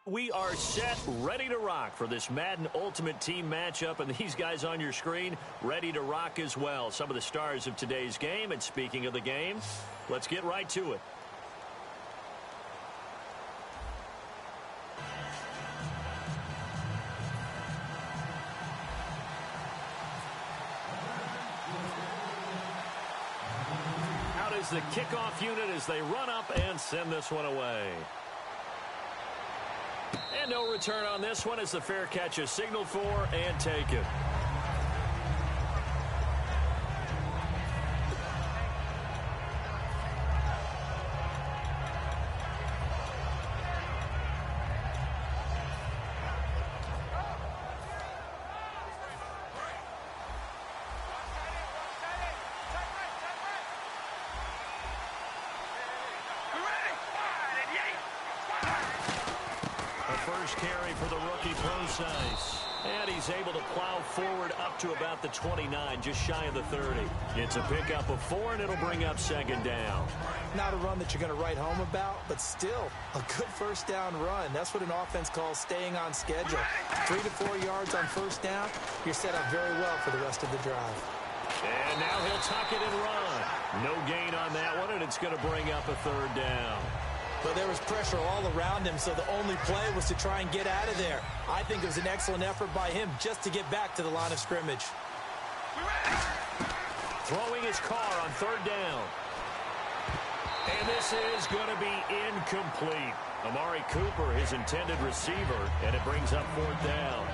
we are set, ready to rock for this Madden Ultimate Team matchup, and these guys on your screen ready to rock as well. Some of the stars of today's game, and speaking of the game, let's get right to it. Out is the kickoff unit as they run up and send this one away. And no return on this one as the fair catch is signaled for and taken. First carry for the rookie Procise. And he's able to plow forward up to about the 29, just shy of the 30. It's a pickup of 4, and it'll bring up second down. Not a run that you're going to write home about, but still a good first down run. That's what an offense calls staying on schedule. 3 to 4 yards on first down, you're set up very well for the rest of the drive. And now he'll tuck it and run. No gain on that one, and it's going to bring up a third down. But there was pressure all around him, so the only play was to try and get out of there. I think it was an excellent effort by him just to get back to the line of scrimmage. Throwing his car on third down. And this is going to be incomplete. Amari Cooper, his intended receiver, and it brings up fourth down.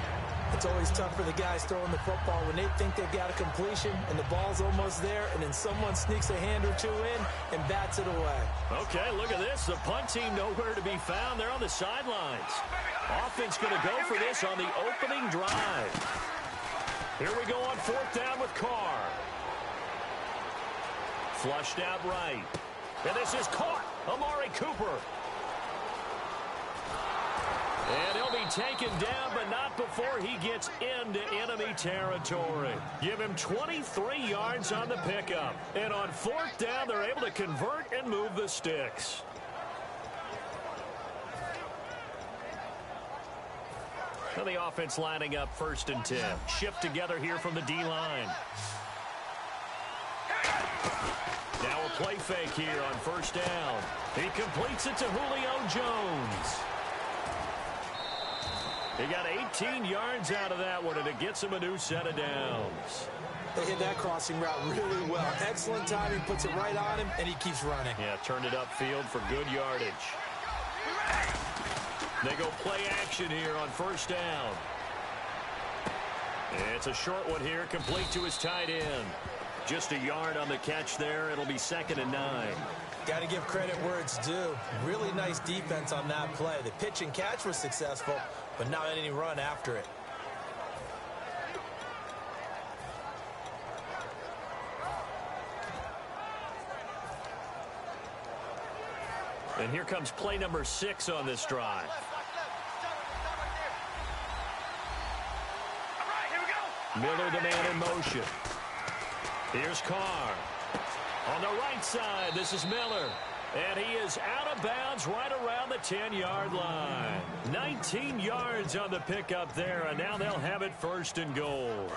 It's always tough for the guys throwing the football when they think they've got a completion and the ball's almost there, and then someone sneaks a hand or two in and bats it away. Okay, look at this. The punt team nowhere to be found. They're on the sidelines. Offense going to go for this on the opening drive. Here we go on fourth down with Carr. Flushed out right. And this is caught. Amari Cooper. And he'll be taken down, but not before he gets into enemy territory. Give him 23 yards on the pickup. And on fourth down, they're able to convert and move the sticks. And the offense lining up 1st and 10. Shift together here from the D-line. Now a play fake here on first down. He completes it to Julio Jones. He got 18 yards out of that one, and it gets him a new set of downs. They hit that crossing route really well. Excellent timing, puts it right on him, and he keeps running. Yeah, turned it upfield for good yardage. They go play action here on first down. It's a short one here, complete to his tight end. Just a yard on the catch there. It'll be 2nd and 9. Got to give credit where it's due. Really nice defense on that play. The pitch and catch was successful, but not any run after it. And here comes play number 6 on this drive. Miller the man in motion. Here's Carr. On the right side, this is Miller. And he is out of bounds right around the 10-yard line. 19 yards on the pickup there, and now they'll have it 1st and goal.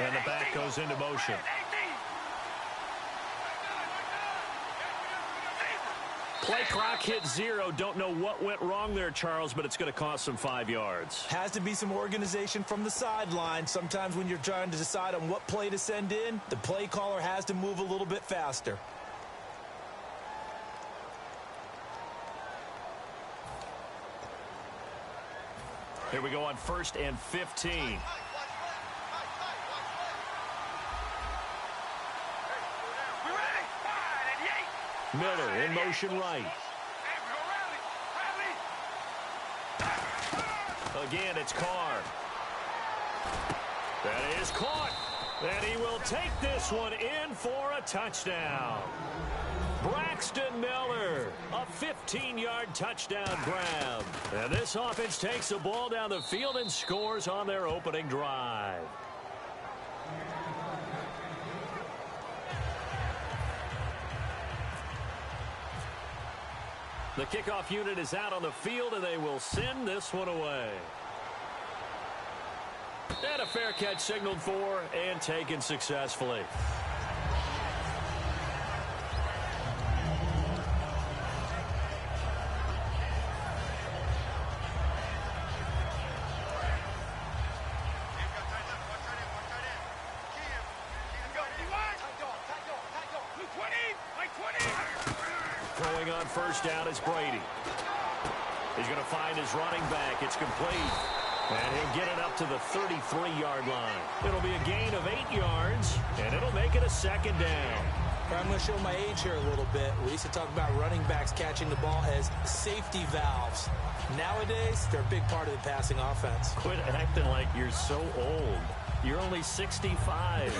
And the back goes into motion. Play clock hit 0. Don't know what went wrong there, Charles, but it's going to cost them 5 yards. Has to be some organization from the sideline. Sometimes when you're trying to decide on what play to send in, the play caller has to move a little bit faster. Here we go on 1st and 15. Miller in motion right. Again, it's Carr. That is caught. And he will take this one in for a touchdown. Braxton Miller, a 15-yard touchdown grab. And this offense takes the ball down the field and scores on their opening drive. The kickoff unit is out on the field, and they will send this one away. And a fair catch signaled for and taken successfully. Throwing on first down is Brady. He's going to find his running back. It's complete. And he'll get it up to the 33-yard line. It'll be a gain of 8 yards, and it'll make it a second down. I'm going to show my age here a little bit. We used to talk about running backs catching the ball as safety valves. Nowadays, they're a big part of the passing offense. Quit acting like you're so old. You're only 65.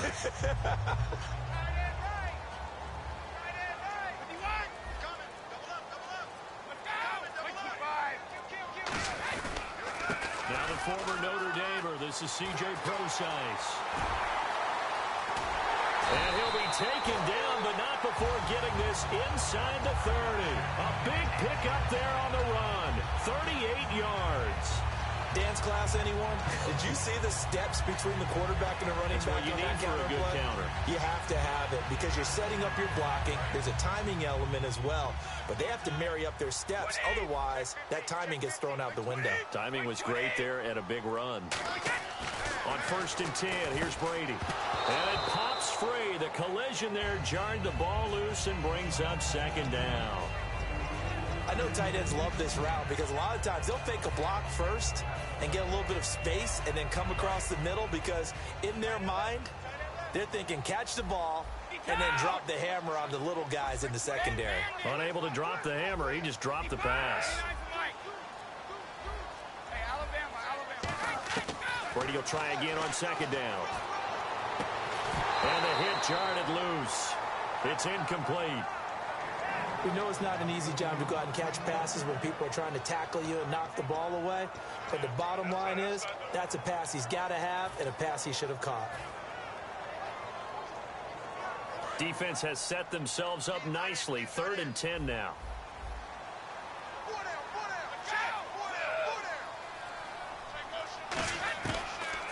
Now the former Notre Damer, this is C.J. Procise. And he'll be taken down, but not before getting this inside the 30. A big pickup there on the run. 38 yards. Dance class, anyone? Did you see the steps between the quarterback and the running back? That's what you need for a good counter. You have to have it because you're setting up your blocking. There's a timing element as well, but they have to marry up their steps. Otherwise, that timing gets thrown out the window. Timing was great there and a big run. On 1st and 10, here's Brady. And it pops free. The collision there jarred the ball loose and brings up second down. I know tight ends love this route because a lot of times they'll fake a block first and get a little bit of space and then come across the middle because in their mind, they're thinking catch the ball and then drop the hammer on the little guys in the secondary. Unable to drop the hammer, he just dropped the pass. Brady will try again on second down. And the hit jarred it loose. It's incomplete. We know it's not an easy job to go out and catch passes when people are trying to tackle you and knock the ball away. But the bottom line is that's a pass he's got to have and a pass he should have caught. Defense has set themselves up nicely. 3rd and 10 now.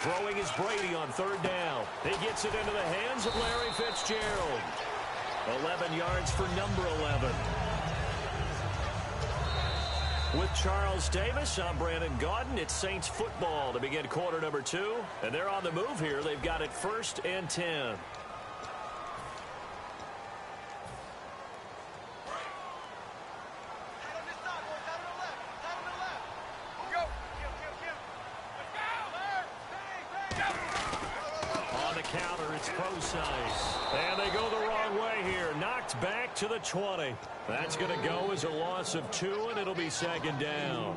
Throwing is Brady on 3rd down. He gets it into the hands of Larry Fitzgerald. 11 yards for number 11. With Charles Davis, I'm Brandon Gaudin. It's Saints football to begin quarter number 2. And they're on the move here. They've got it 1st and 10. Counter, it's Procise. And they go the wrong way here. Knocked back to the 20. That's going to go as a loss of 2, and it'll be second down.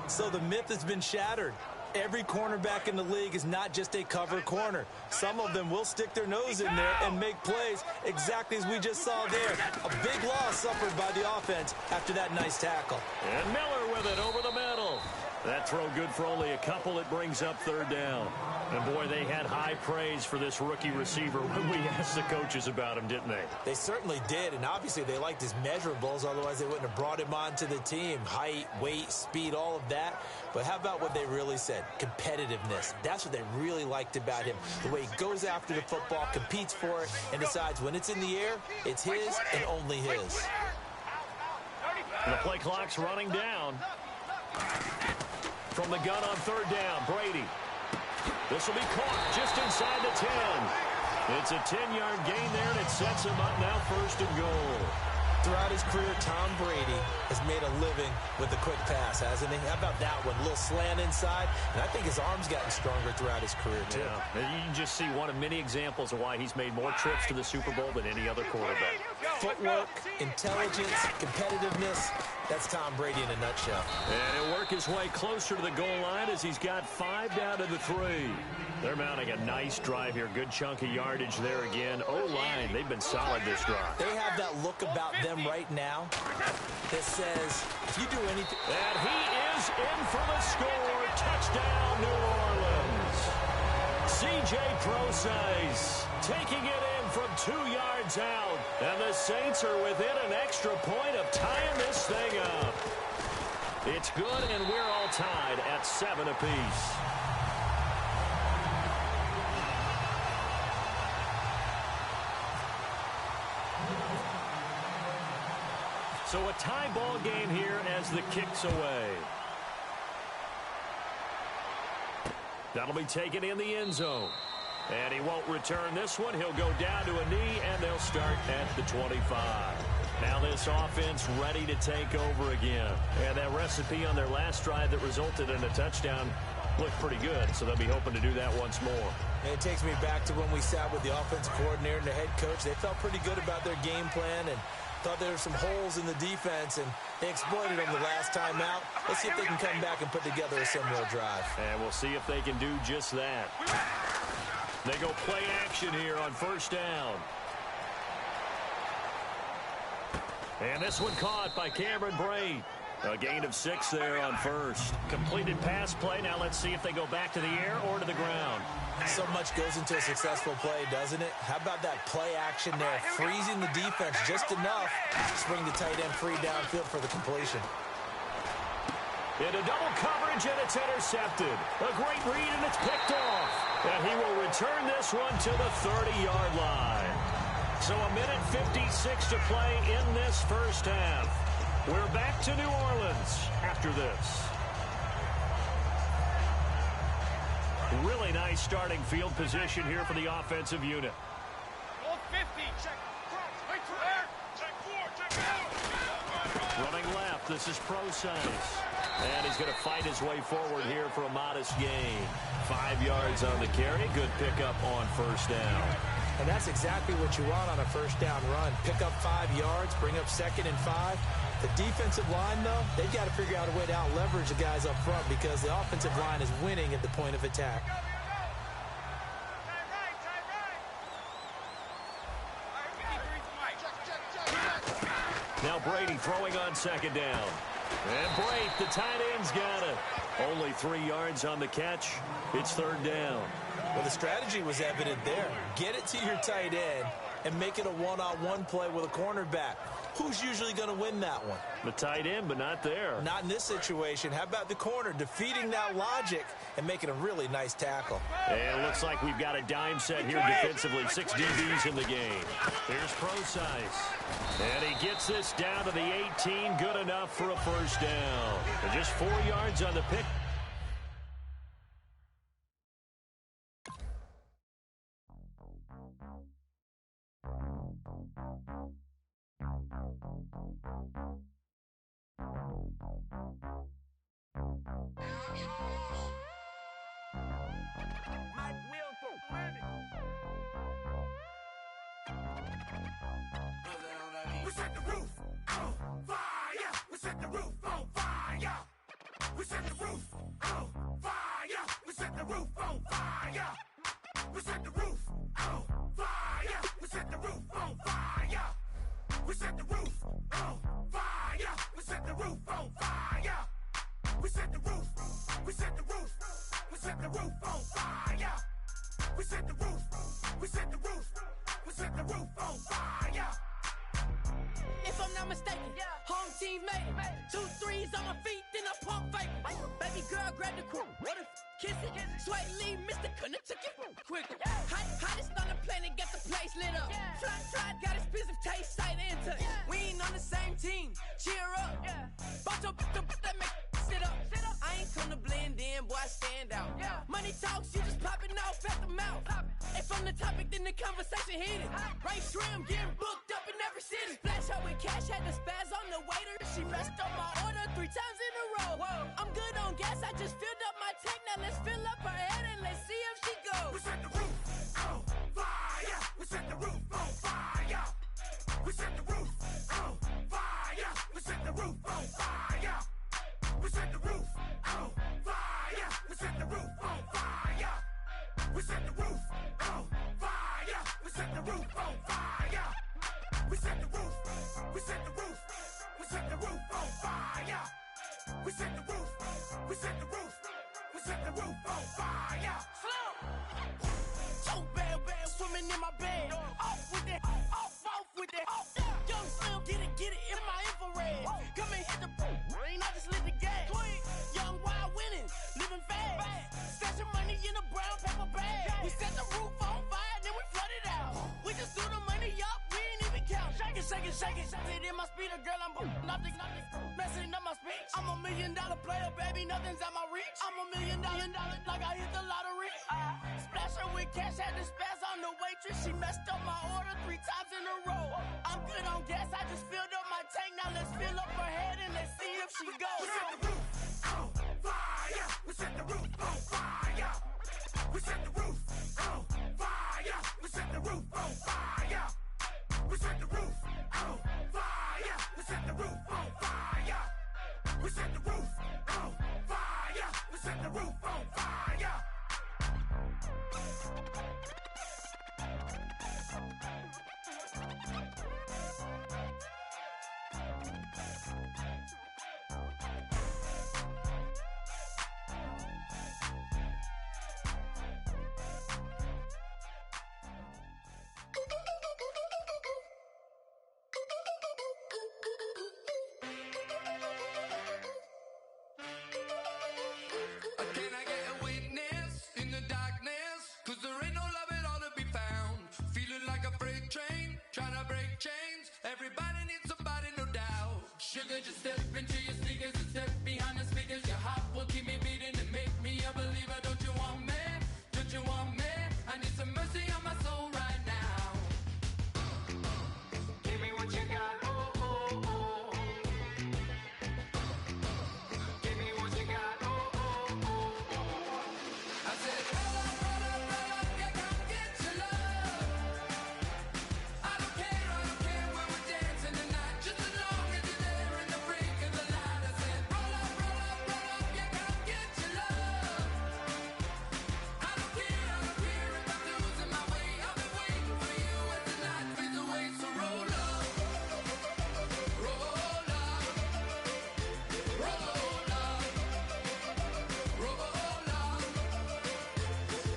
So the myth has been shattered. Every cornerback in the league is not just a cover corner. Some of them will stick their nose in there and make plays exactly as we just saw there. A big loss suffered by the offense after that nice tackle. And Miller with it over the middle. That throw good for only a couple. It brings up 3rd down. And, boy, they had high praise for this rookie receiver when we asked the coaches about him, didn't they? They certainly did, and obviously they liked his measurables. Otherwise, they wouldn't have brought him onto the team. Height, weight, speed, all of that. But how about what they really said? Competitiveness. That's what they really liked about him. The way he goes after the football, competes for it, and decides when it's in the air, it's his and only his. And the play clock's running down. From the gun on 3rd down, Brady. This will be caught just inside the 10. It's a 10-yard gain there, and it sets him up now 1st and goal. Throughout his career, Tom Brady has made a living with the quick pass, hasn't he? How about that one? A little slant inside, and I think his arm's gotten stronger throughout his career, too. Yeah, you can just see one of many examples of why he's made more trips to the Super Bowl than any other quarterback. Footwork, intelligence, competitiveness, That's Tom Brady in a nutshell. And he'll work his way closer to the goal line as he's got 5 down to the 3. They're mounting a nice drive here. Good chunk of yardage there again. O-line, they've been solid this drive. They have that look about them right now that says, if you do anything... And he is in for the score. Touchdown, New Orleans. C.J. Procise taking it in from 2 yards out. And the Saints are within an extra point of tying this thing up. It's good, and we're all tied at 7 apiece. So a tie ball game here as the kick's away. That'll be taken in the end zone. And he won't return this one. He'll go down to a knee, and they'll start at the 25. Now this offense ready to take over again. And that recipe on their last drive that resulted in a touchdown looked pretty good, so they'll be hoping to do that once more. And it takes me back to when we sat with the offensive coordinator and the head coach. They felt pretty good about their game plan and thought there were some holes in the defense, and they exploited them the last time out. Let's see if they can come back and put together a similar drive. And we'll see if they can do just that. They go play action here on first down. And this one caught by Cameron Brate. A gain of 6 there on first. Completed pass play. Now let's see if they go back to the air or to the ground. So much goes into a successful play, doesn't it? How about that play action there? Freezing the defense just enough to bring the tight end free downfield for the completion. Into double coverage, and it's intercepted. A great read, and it's picked off. And he will return this one to the 30-yard line. So a minute 56 to play in this first half. We're back to New Orleans after this. Really nice starting field position here for the offensive unit. All 50, check. Right to there. Check 4, check 4. Running left, this is Procise. And he's going to fight his way forward here for a modest gain. 5 yards on the carry. Good pickup on first down. And that's exactly what you want on a first down run. Pick up 5 yards, bring up 2nd and 5. The defensive line, though, they've got to figure out a way to out-leverage the guys up front because the offensive line is winning at the point of attack. Now Brady throwing on second down. And Brate, the tight end's got it. Only 3 yards on the catch. It's third down. Well, the strategy was evident there. Get it to your tight end and make it a one-on-one play with a cornerback. Who's usually going to win that one? The tight end, but not there. Not in this situation. How about the corner defeating that logic and making a really nice tackle? And it looks like we've got a dime set here defensively. 6 DBs in the game. Here's Procise. And he gets this down to the 18. Good enough for a first down. And just 4 yards on the pick. We set the roof on fire. We set the roof on fire. We set the roof on fire. We set the roof on fire. We set the roof on fire. We set the roof on fire. We set the roof on fire. We set the roof on fire. We set the roof. We set the roof. We set the roof on fire. We set the roof. We set the roof. We set the roof on fire. If I'm not mistaken, home team made it. 2 3s on my feet, then I pump fake. Baby girl, grab the crew. Kiss it. Sway Lee, Mr. Couldn't took it quick. Hottest on the planet, got the place lit up. Fly, got expensive taste, sight into. We ain't on the same team. Cheer up. Bunch of that make sit up. I ain't come to blend in, boy, I stand out. Money talks, you just popping off at the mouth. If I'm the topic, then the conversation heated. Right shrimp, getting booked up in every city. Splash her with cash, had the spaz on the waiter. She messed up my order 3 times in a row. I'm good on gas, I just filled up my tank. Now let's fill up her head and let's see if she goes. We set the roof on fire. We set the roof on fire. We set the roof on fire. We set the roof on fire. a girl, I'm nothing, messing up my speech. I'm $1 million player, baby, nothing's at my reach. I'm $1 million, like I hit the lottery. Splash her with cash, had to spaz on the waitress. She messed up my order 3 times in a row. I'm good on gas, I just filled up my tank. Now let's fill up her head and let's see if she goes. We set the roof on fire. We set the roof on fire. We set the roof on fire. We set the roof on fire. We set the roof on fire. We set the roof on fire. We set the roof on fire. We set the roof on fire. Can I get a witness in the darkness? 'Cause there ain't no love at all to be found. Feeling like a freight train, trying to break chains. Everybody needs somebody, no doubt. Sugar, just step into your sneakers and step behind the speakers. Your heart will keep me beating and make me a believer. Don't you want me? Don't you want me? I need some mercy on my soul right now. Give me what you got, oh, oh, oh. Give me what you got, oh, oh, oh. I said, roll up, yeah, come get your love. I don't care when we're dancing tonight, just as long as you're there in the break of the light. I said, roll up, yeah, come get your love. I don't care if I'm losing my way. I've been waiting for you as the night fades away. So roll up, roll up, roll up, roll up.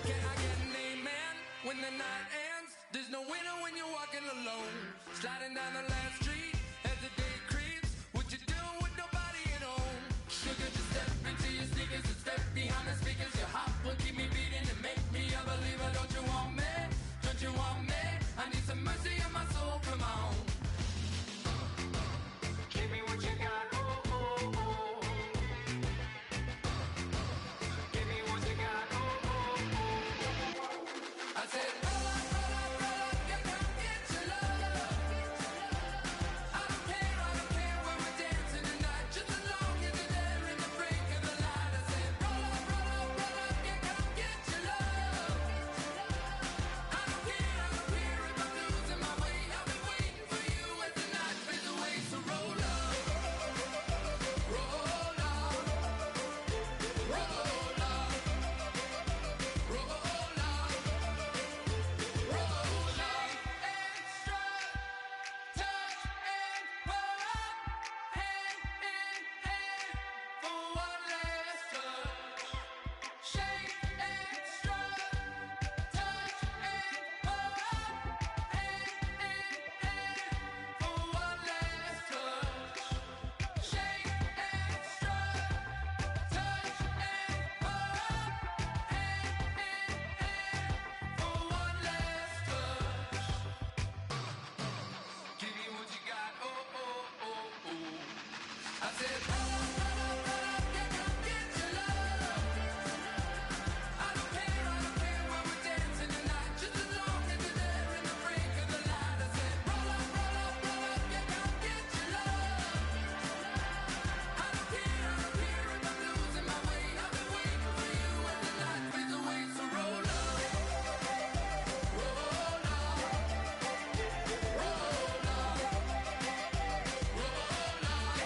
Can I get an amen when the night ends? There's no winner when you're walking alone. Sliding down the last street as the day creeps. What you doing with nobody at home? Sugar, just step into your sneakers and step behind the speakers. Your heart will keep me beating and make me a believer. Don't you want me? Don't you want me? I need some mercy on my soul, come on. Give me what you got, oh, oh, oh. Give me what you got, oh, oh, oh. I said, roll up, yeah, come get your love. I don't care when we're dancing tonight, just as long as you're there in the break of the light. I said, roll up, yeah, come get your love. I don't care if I'm losing my way. I've been waiting for you as the night fades away. So roll up, roll up, roll up, roll up, roll up. Extra, touch and pull up, hand in hand for one last touch. Shake extra, touch and pull up, hand in hand for one last touch. Shake extra, touch and pull up, hand in hand for one last touch. Give me what you got, oh, oh, oh, oh. I said, roll up, yeah, come get your love. I don't care when we're dancing tonight, just as long as you're there in the break of the light. I said, roll up, yeah, come get your love. I don't care if I'm losing my way. I've been waiting for you as the night fades away. So roll up, roll up, roll up, roll up.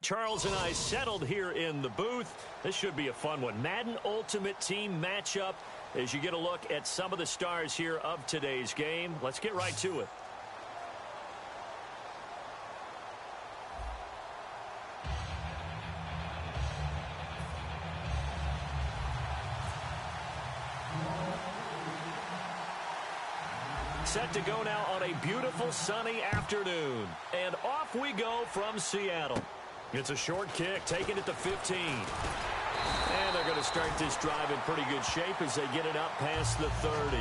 Charles and I settled here in the booth. This should be a fun one. Madden Ultimate Team matchup as you get a look at some of the stars here of today's game. Let's get right to it. Set to go now on a beautiful sunny afternoon. And off we go from Seattle. It's a short kick, taking it to 15. And they're going to start this drive in pretty good shape as they get it up past the 30.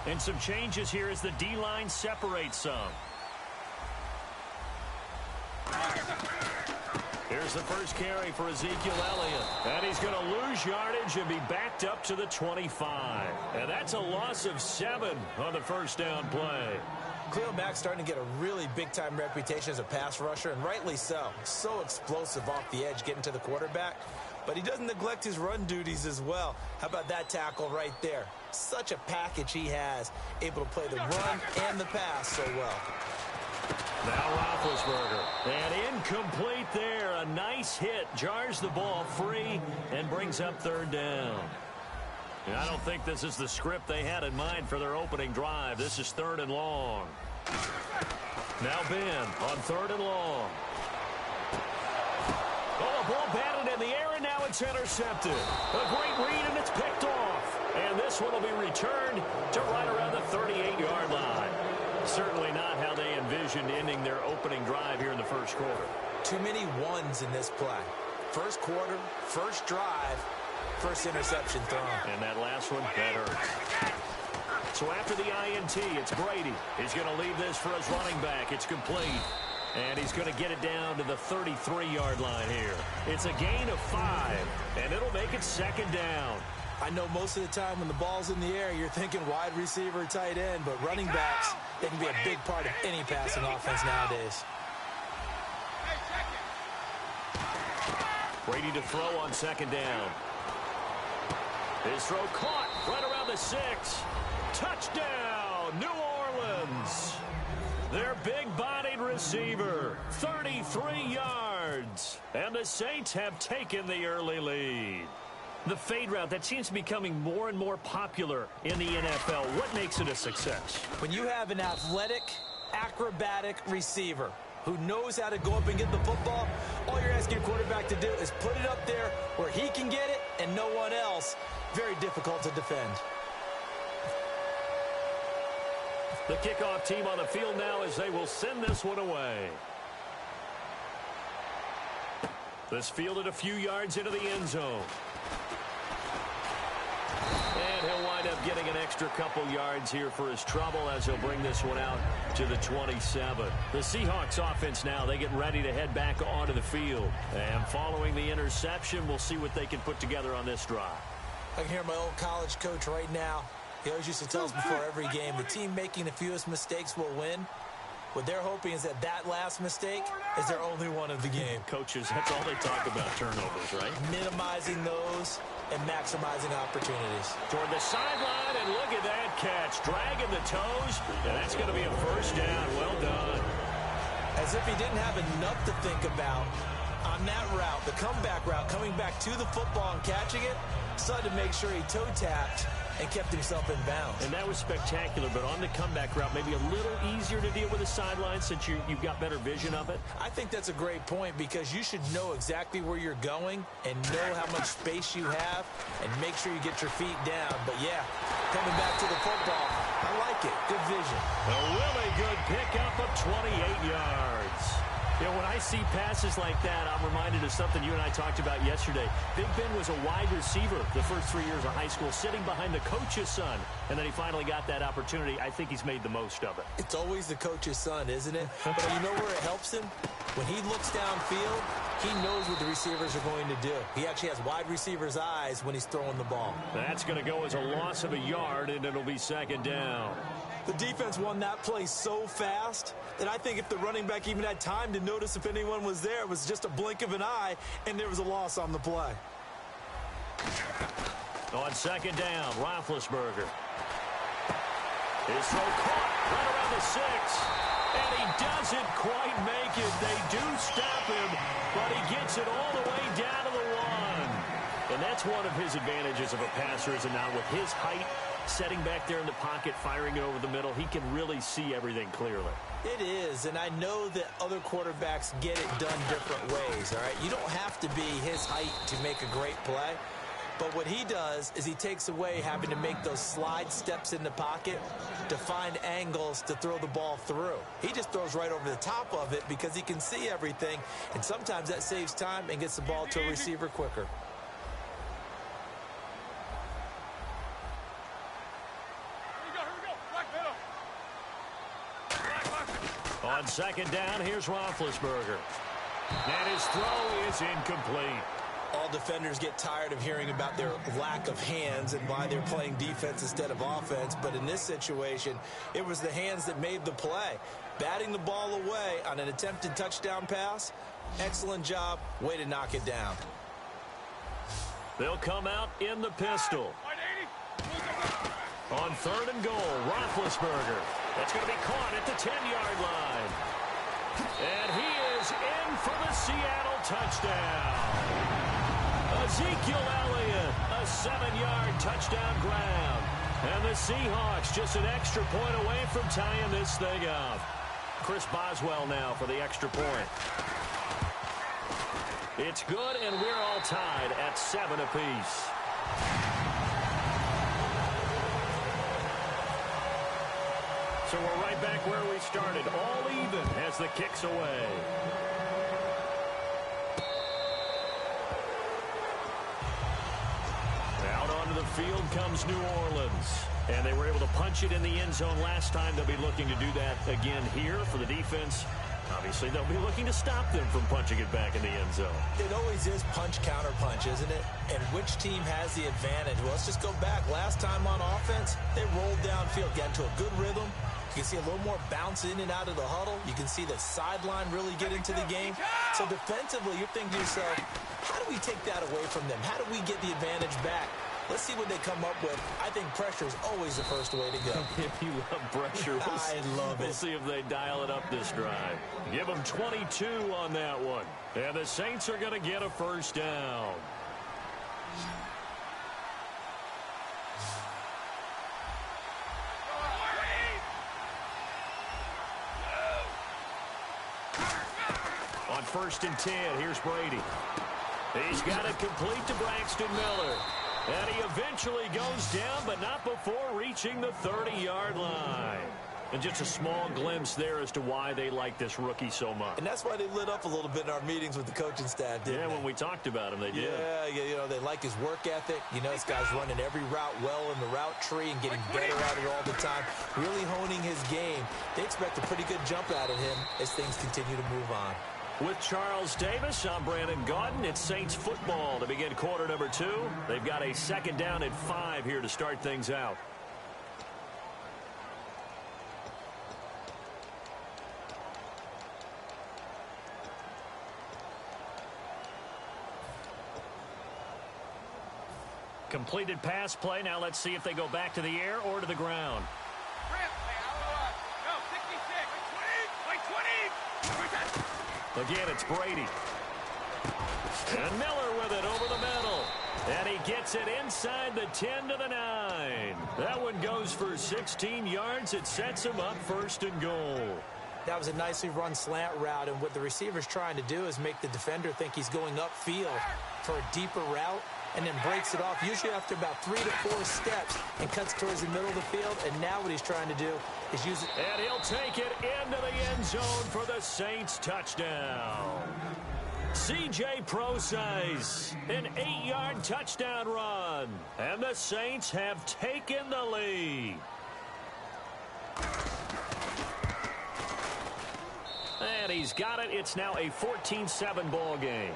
And some changes here as the D-line separates some. Here's the first carry for Ezekiel Elliott. And he's going to lose yardage and be backed up to the 25. And that's a loss of 7 on the first down play. Khalil Mack's starting to get a really big-time reputation as a pass rusher, and rightly so. So explosive off the edge getting to the quarterback. But he doesn't neglect his run duties as well. How about that tackle right there? Such a package he has, able to play the run and the pass so well. Now Roethlisberger. And incomplete there. A nice hit. Jars the ball free and brings up third down. And I don't think this is the script they had in mind for their opening drive. This is 3rd and long. Now Ben on 3rd and long. Oh, a ball batted in the air, and now it's intercepted. A great read, and it's picked off. And this one will be returned to right around the 38-yard line. Certainly not how they envisioned ending their opening drive here in the first quarter. Too many ones in this play. First quarter, first drive, first interception thrown. And that last one, that hurts. So after the INT, it's Brady. He's going to leave this for his running back. It's complete. And he's going to get it down to the 33-yard line here. It's a gain of 5, and it'll make it 2nd down. I know most of the time when the ball's in the air, you're thinking wide receiver, tight end, but running backs, they can be a big part of any passing offense nowadays. Brady to throw on 2nd down. His throw caught right around the 6. Touchdown, New Orleans. Their big-bodied receiver, 33 yards. And the Saints have taken the early lead. The fade route, that seems to be becoming more and more popular in the NFL. What makes it a success? When you have an athletic, acrobatic receiver who knows how to go up and get the football, all you're asking your quarterback to do is put it up there where he can get it and no one else. Very difficult to defend. The kickoff team on the field now as they will send this one away. This fielded a few yards into the end zone. And he'll wind up getting an extra couple yards here for his trouble as he'll bring this one out to the 27. The Seahawks offense now, they get ready to head back onto the field. And following the interception, we'll see what they can put together on this drive. I can hear my old college coach right now. He always used to tell us before every game, the team making the fewest mistakes will win. What they're hoping is that that last mistake is their only one of the game. Coaches, that's all they talk about, turnovers, right? Minimizing those and maximizing opportunities. Toward the sideline, and look at that catch. Dragging the toes, and that's going to be a first down. Well done. As if he didn't have enough to think about on that route, the comeback route, coming back to the football and catching it, so to make sure he toe-tapped and kept himself in bounds. And that was spectacular, but on the comeback route, maybe a little easier to deal with the sideline since you've got better vision of it? I think that's a great point because you should know exactly where you're going and know how much space you have and make sure you get your feet down. But, yeah, coming back to the football, I like it. Good vision. A really good pickup of 28 yards. You know, when I see passes like that, I'm reminded of something you and I talked about yesterday. Big Ben was a wide receiver the first 3 years of high school, sitting behind the coach's son, and then he finally got that opportunity. I think he's made the most of it. It's always the coach's son, isn't it? But you know where it helps him? When he looks downfield, he knows what the receivers are going to do. He actually has wide receivers' eyes when he's throwing the ball. That's going to go as a loss of a yard, and it'll be second down. The defense won that play so fast that I think if the running back even had time to notice if anyone was there, it was just a blink of an eye, and there was a loss on the play. On second down, Roethlisberger. His throw caught right around the 6, and he doesn't quite make it. They do stop him, but he gets it all the way down to the 1. And that's one of his advantages of a passer, is it not? With his height, setting back there in the pocket, firing it over the middle, he can really see everything clearly. It is, and I know that other quarterbacks get it done different ways, all right? You don't have to be his height to make a great play, but what he does is he takes away having to make those slide steps in the pocket to find angles to throw the ball through. He just throws right over the top of it because he can see everything, and sometimes that saves time and gets the ball to a receiver quicker. On second down, here's Roethlisberger. And his throw is incomplete. All defenders get tired of hearing about their lack of hands and why they're playing defense instead of offense. But in this situation, it was the hands that made the play. Batting the ball away on an attempted touchdown pass, excellent job. Way to knock it down. They'll come out in the pistol. On third and goal, Roethlisberger. That's going to be caught at the 10-yard line. And he is in for the Seattle touchdown. Ezekiel Elliott, a 7-yard touchdown grab. And the Seahawks just an extra point away from tying this thing up. Chris Boswell now for the extra point. It's good, and we're all tied at 7 apiece. So we're right back where we started, all even as the kick's away. Out onto the field comes New Orleans. And they were able to punch it in the end zone last time. They'll be looking to do that again here for the defense. Obviously, they'll be looking to stop them from punching it back in the end zone. It always is punch-counter-punch, isn't it? And which team has the advantage? Well, let's just go back. Last time on offense, they rolled downfield, got into a good rhythm. You can see a little more bounce in and out of the huddle. You can see the sideline really get into the game. So defensively, you're thinking to yourself, how do we take that away from them? How do we get the advantage back? Let's see what they come up with. I think pressure is always the first way to go. If you love pressure, I love it. We'll see if they dial it up this drive. Give them 22 on that one. And the Saints are going to get a first down. On 1st and 10, here's Brady. He's got it complete to Braxton Miller. And he eventually goes down, but not before reaching the 30-yard line. And just a small glimpse there as to why they like this rookie so much. And that's why they lit up a little bit in our meetings with the coaching staff, didn't they? Yeah, when we talked about him, they did. Yeah, you know, they like his work ethic. You know, this guy's running every route well in the route tree and getting better at it all the time, really honing his game. They expect a pretty good jump out of him as things continue to move on. With Charles Davis, I'm Brandon Gaudin. It's Saints football to begin quarter number 2. They've got a second down and 5 here to start things out. Completed pass play. Now let's see if they go back to the air or to the ground. Again, it's Brady. And Miller with it over the middle. And he gets it inside the 10 to the 9. That one goes for 16 yards. It sets him up 1st and goal. That was a nicely run slant route, and what the receiver's trying to do is make the defender think he's going upfield for a deeper route. and then breaks it off, usually after about 3 to 4 steps, and cuts towards the middle of the field. And now what he's trying to do is use it. And he'll take it into the end zone for the Saints touchdown. C.J. Procise, an 8-yard touchdown run. And the Saints have taken the lead. And he's got it. It's now a 14-7 ball game.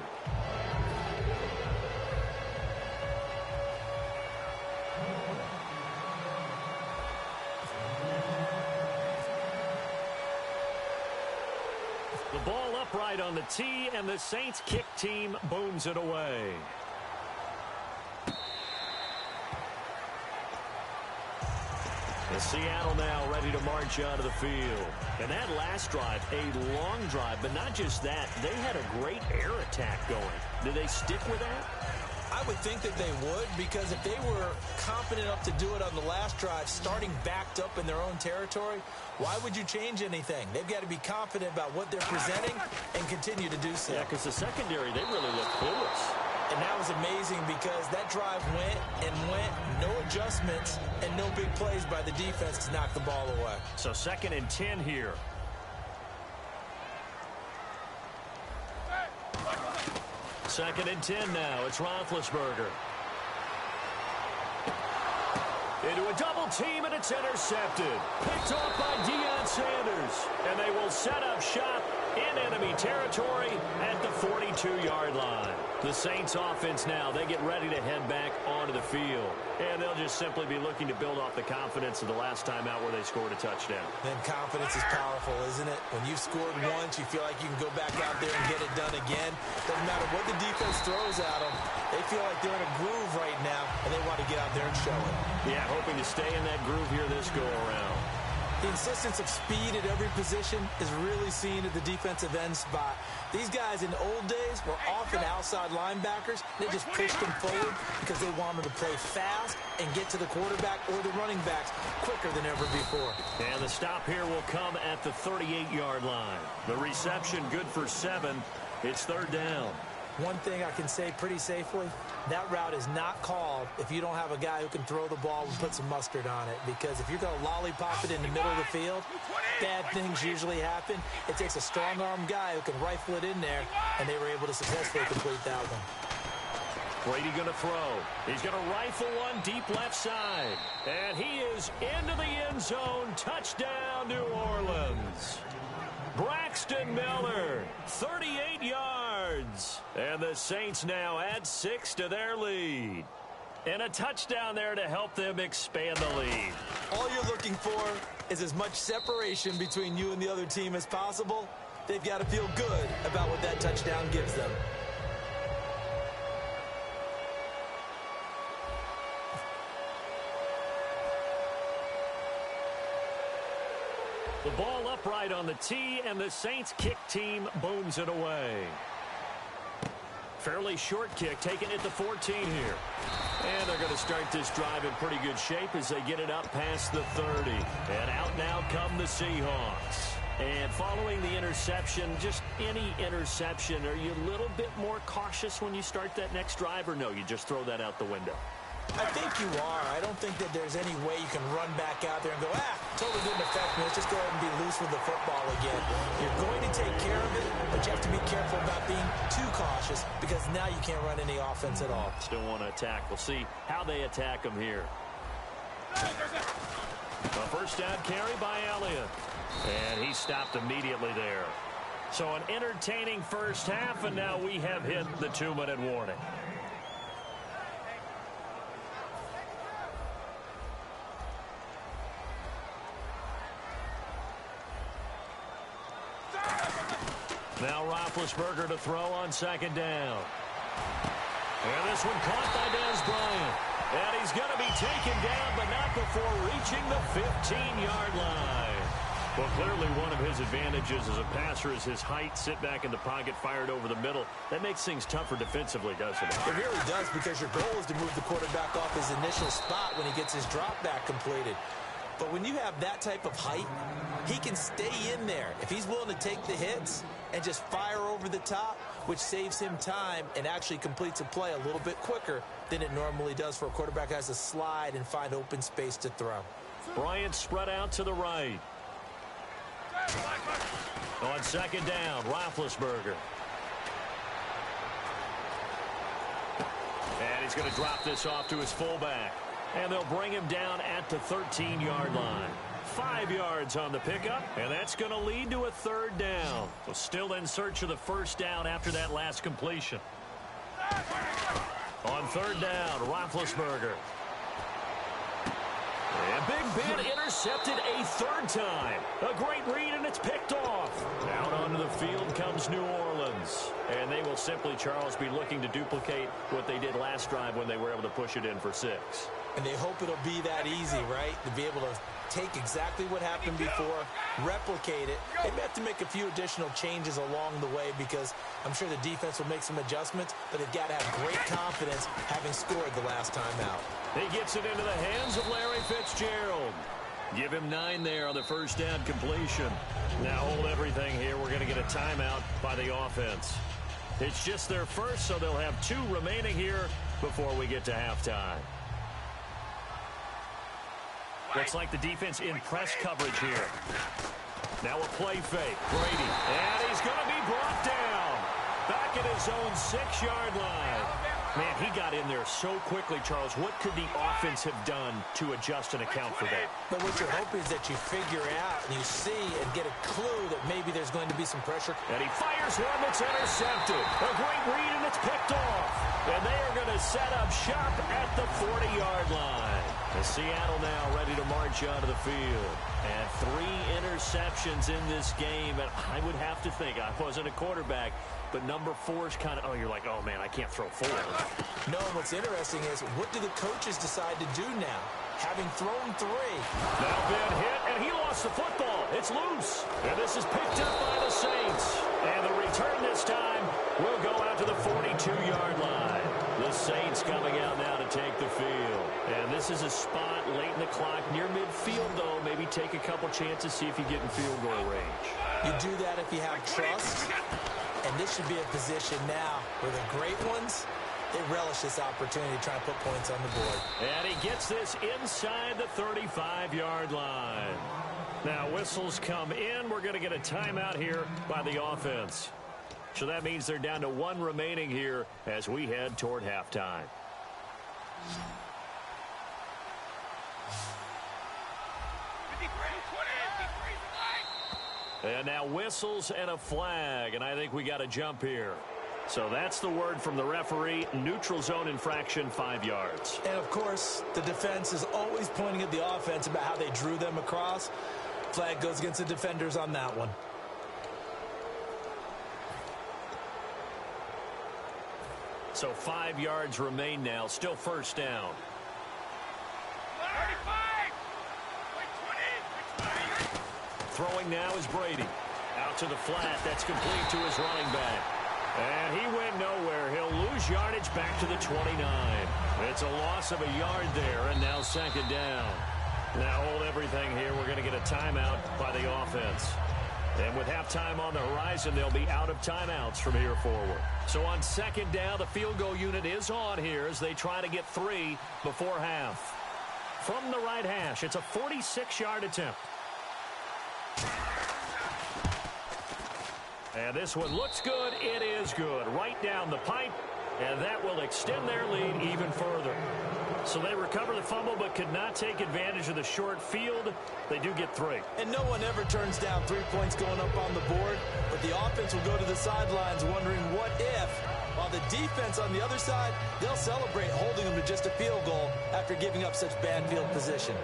The ball upright on the tee, and the Saints kick team booms it away. The Seattle now ready to march out of the field. And that last drive, a long drive, but not just that. They had a great air attack going. Do they stick with that? I would think that they would, because if they were confident enough to do it on the last drive, starting backed up in their own territory, why would you change anything? They've got to be confident about what they're presenting and continue to do so. Yeah, because the secondary, they really look clueless. And that was amazing because that drive went and went, no adjustments, and no big plays by the defense to knock the ball away. So 2nd and 10 here. Second and 10 now. It's Roethlisberger. Into a double team, and it's intercepted. Picked off by Deion Sanders. And they will set up shop in enemy territory at the 42-yard line. The Saints offense now, they get ready to head back onto the field. And they'll just simply be looking to build off the confidence of the last time out where they scored a touchdown. Then confidence is powerful, isn't it? When you've scored once, you feel like you can go back out there and get it done again. Doesn't matter what the defense throws at them. They feel like they're in a groove right now, and they want to get out there and show it. Yeah, hoping to stay in that groove here this go-around. The insistence of speed at every position is really seen at the defensive end spot. These guys in the old days were often outside linebackers. They just pushed them forward because they wanted to play fast and get to the quarterback or the running backs quicker than ever before. And the stop here will come at the 38-yard line. The reception good for 7. It's 3rd down. One thing I can say pretty safely, that route is not called if you don't have a guy who can throw the ball and put some mustard on it. Because if you're going to lollipop it in the middle of the field, bad things usually happen. It takes a strong-arm guy who can rifle it in there, and they were able to successfully complete that one. Brady going to throw. He's going to rifle one deep left side. And he is into the end zone. Touchdown, New Orleans. Braxton Miller, 38 yards. And the Saints now add 6 to their lead. And a touchdown there to help them expand the lead. All you're looking for is as much separation between you and the other team as possible. They've got to feel good about what that touchdown gives them. The ball upright on the tee, and the Saints kick team booms it away. Fairly short kick, taken at the 14 here. And they're going to start this drive in pretty good shape as they get it up past the 30. And out now come the Seahawks. And following the interception, just any interception, are you a little bit more cautious when you start that next drive, or no, you just throw that out the window? I think you are. I don't think that there's any way you can run back out there and go, totally didn't affect me. Let's just go ahead and be loose with the football again. You're going to take care of it, but you have to be careful about being too cautious because now you can't run any offense at all. Still want to attack. We'll see how they attack them here. A first down carry by Elliott. And he stopped immediately there. So an entertaining first half, and now we have hit the 2-minute warning. Now Roethlisberger to throw on 2nd down. And this one caught by Dez Bryant. And he's going to be taken down, but not before reaching the 15-yard line. Well, clearly one of his advantages as a passer is his height. Sit back in the pocket, fired over the middle. That makes things tougher defensively, doesn't it? It really does, because your goal is to move the quarterback off his initial spot when he gets his drop back completed. But when you have that type of height, he can stay in there. If he's willing to take the hits and just fire over the top, which saves him time and actually completes a play a little bit quicker than it normally does for a quarterback who has to slide and find open space to throw. Bryant spread out to the right. On second down, Roethlisberger. And he's going to drop this off to his fullback. And they'll bring him down at the 13-yard line. 5 yards on the pickup, and that's going to lead to a third down. So still in search of the first down after that last completion. On third down, Roethlisberger. And Big Ben intercepted a third time. A great read, and it's picked off. Out onto the field comes New Orleans. And they will simply, Charles, be looking to duplicate what they did last drive when they were able to push it in for 6. And they hope it'll be that easy, right? To be able to take exactly what happened before, replicate it. They may have to make a few additional changes along the way because I'm sure the defense will make some adjustments, but they've got to have great confidence having scored the last time out. He gets it into the hands of Larry Fitzgerald. Give him 9 there on the first down completion. Now hold everything here. We're going to get a timeout by the offense. It's just their first, so they'll have 2 remaining here before we get to halftime. Looks like the defense in press coverage here. Now a play fake. Brady. And he's going to be brought down. Back at his own 6-yard line. Man, he got in there so quickly, Charles. What could the offense have done to adjust and account for that? But what you're hoping is that you figure out and you see and get a clue that maybe there's going to be some pressure. And he fires one that's intercepted. A great read, and it's picked off. And they are going to set up shop at the 40-yard line. And Seattle now ready to march onto the field. And 3 interceptions in this game. And I would have to think, I wasn't a quarterback, but number 4 is kind of, you're like, oh, man, I can't throw 4. No, what's interesting is what do the coaches decide to do now? Having thrown 3. Now Ben hit, and he lost the football. It's loose. And this is picked up by the Saints. And the return this time will go out to the 42-yard line. The Saints coming out now to take the field. And this is a spot late in the clock near midfield, though. Maybe take a couple chances, see if you get in field goal range. You do that if you have trust. And this should be a position now where the great ones, they relish this opportunity to try and put points on the board. And he gets this inside the 35-yard line. Now whistles come in. We're going to get a timeout here by the offense. So that means they're down to 1 remaining here as we head toward halftime. And now whistles and a flag, and I think we got to jump here. So that's the word from the referee. Neutral zone infraction, 5 yards. And, of course, the defense is always pointing at the offense about how they drew them across. Flag goes against the defenders on that one. So 5 yards remain now. Still first down. 35! Throwing now is Brady. Out to the flat. That's complete to his running back. And he went nowhere. He'll lose yardage back to the 29. It's a loss of a yard there, and now second down. Now hold everything here. We're going to get a timeout by the offense. And with halftime on the horizon, they'll be out of timeouts from here forward. So on second down, the field goal unit is on here as they try to get 3 before half. From the right hash, it's a 46-yard attempt. And this one looks good. It is good. Right down the pipe, and that will extend their lead even further. So they recover the fumble but could not take advantage of the short field. They do get 3. And no one ever turns down 3 points going up on the board, but the offense will go to the sidelines wondering what if, while the defense on the other side, they'll celebrate holding them to just a field goal after giving up such bad field position.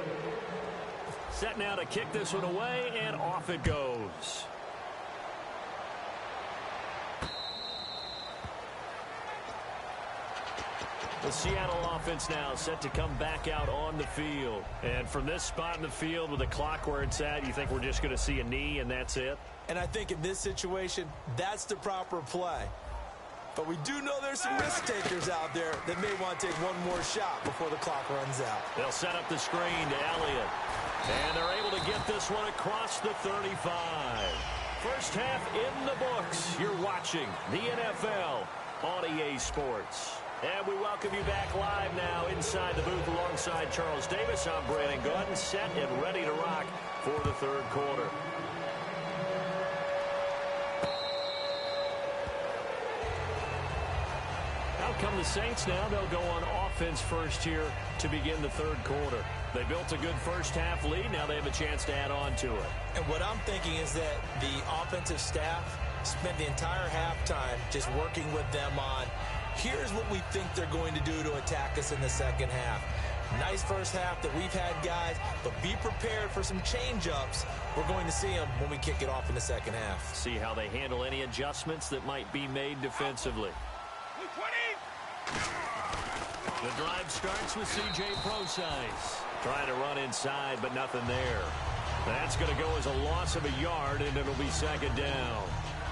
Set now to kick this one away, and off it goes. The Seattle offense now set to come back out on the field. And from this spot in the field with the clock where it's at, you think we're just going to see a knee and that's it? And I think in this situation, that's the proper play. But we do know there's some risk takers out there that may want to take one more shot before the clock runs out. They'll set up the screen to Elliott. And they're able to get this one across the 35. First half in the books. You're watching the NFL on EA Sports. And we welcome you back live now inside the booth alongside Charles Davis. I'm Brandon Gaudin, set and ready to rock for the third quarter. Out come the Saints now. They'll go on offense first here to begin the third quarter. They built a good first half lead. Now they have a chance to add on to it. And what I'm thinking is that the offensive staff spent the entire halftime just working with them on, here's what we think they're going to do to attack us in the second half. Nice first half that we've had, guys, but be prepared for some change-ups. We're going to see them when we kick it off in the second half. See how they handle any adjustments that might be made defensively. The drive starts with C.J. Procise. Trying to run inside, but nothing there. That's going to go as a loss of a yard, and it'll be second down.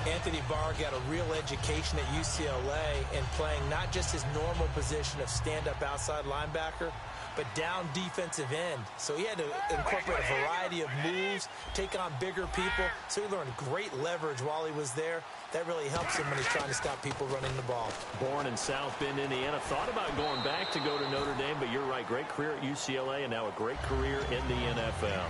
Anthony Barr got a real education at UCLA in playing not just his normal position of stand-up outside linebacker, but down defensive end. So he had to incorporate a variety of moves, take on bigger people. So he learned great leverage while he was there. That really helps him when he's trying to stop people running the ball. Born in South Bend, Indiana. Thought about going back to go to Notre Dame, but you're right. Great career at UCLA and now a great career in the NFL.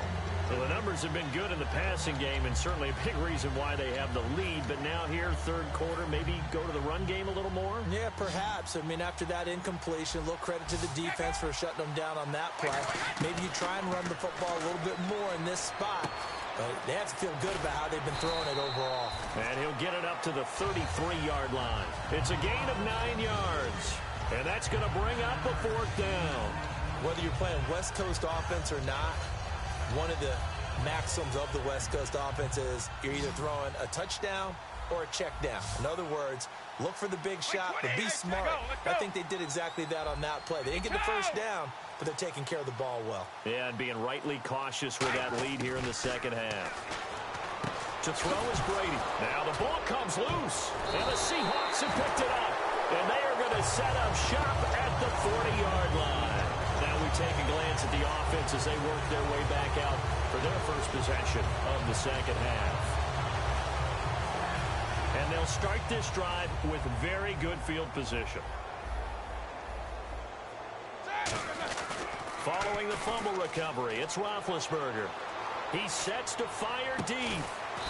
Well, the numbers have been good in the passing game and certainly a big reason why they have the lead. But now here, third quarter, maybe go to the run game a little more? Yeah, perhaps. I mean, after that incompletion, a little credit to the defense for shutting them down on that play. Maybe you try and run the football a little bit more in this spot. But they have to feel good about how they've been throwing it overall. And he'll get it up to the 33-yard line. It's a gain of 9 yards. And that's going to bring up a fourth down. Whether you're playing West Coast offense or not, one of the maxims of the West Coast offense is you're either throwing a touchdown or a check down. In other words, look for the big shot, but be smart. I think they did exactly that on that play. They didn't get the first down, but they're taking care of the ball well. Yeah, and being rightly cautious with that lead here in the second half. To throw is Brady. Now the ball comes loose, and the Seahawks have picked it up. And they are going to set up shop at the 40-yard line. Now we take a glance at the offense as they work their way back out for their first possession of the second half. And they'll start this drive with very good field position. Following the fumble recovery, it's Roethlisberger. He sets to fire deep.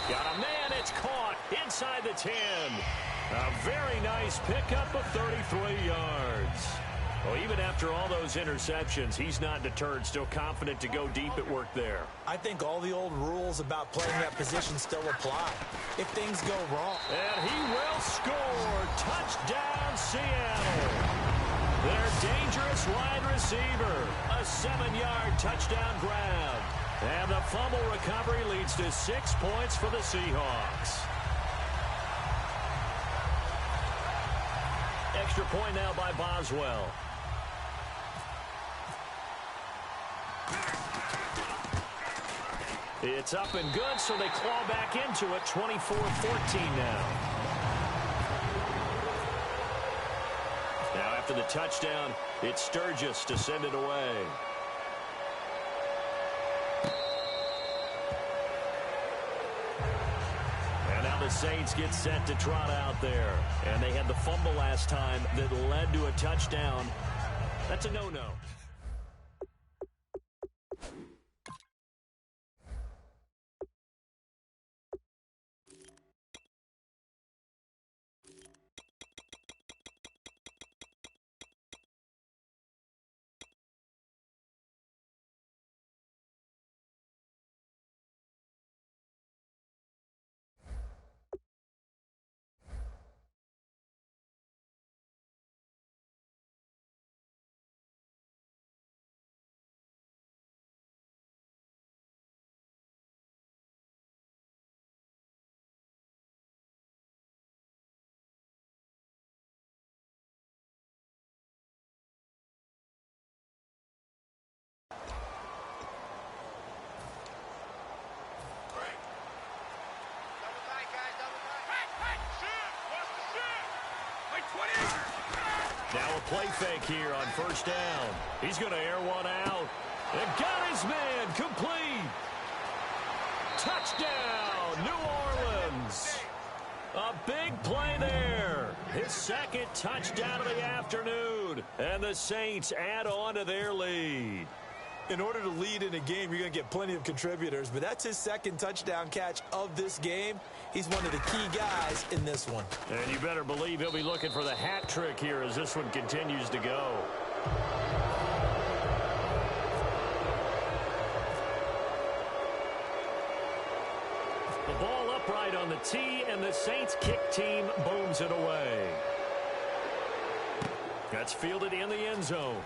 Got a man, it's caught inside the 10. A very nice pickup of 33 yards. Well, even after all those interceptions, he's not deterred, still confident to go deep at work there. I think all the old rules about playing that position still apply. If things go wrong. And he will score. Touchdown, Seattle. Their dangerous wide receiver. A 7-yard touchdown grab. And the fumble recovery leads to 6 points for the Seahawks. Extra point now by Boswell. It's up and good, so they claw back into it. 24-14 now. Now after the touchdown, it's Sturgis to send it away. And now the Saints get set to trot out there. And they had the fumble last time that led to a touchdown. That's a no-no. Now a play fake here on first down. He's going to air one out. And got his man complete. Touchdown, New Orleans. A big play there. His second touchdown of the afternoon. And the Saints add on to their lead. In order to lead in a game, you're going to get plenty of contributors, but that's his second touchdown catch of this game. He's one of the key guys in this one. And you better believe he'll be looking for the hat trick here as this one continues to go. The ball upright on the tee, and the Saints kick team booms it away. That's fielded in the end zone.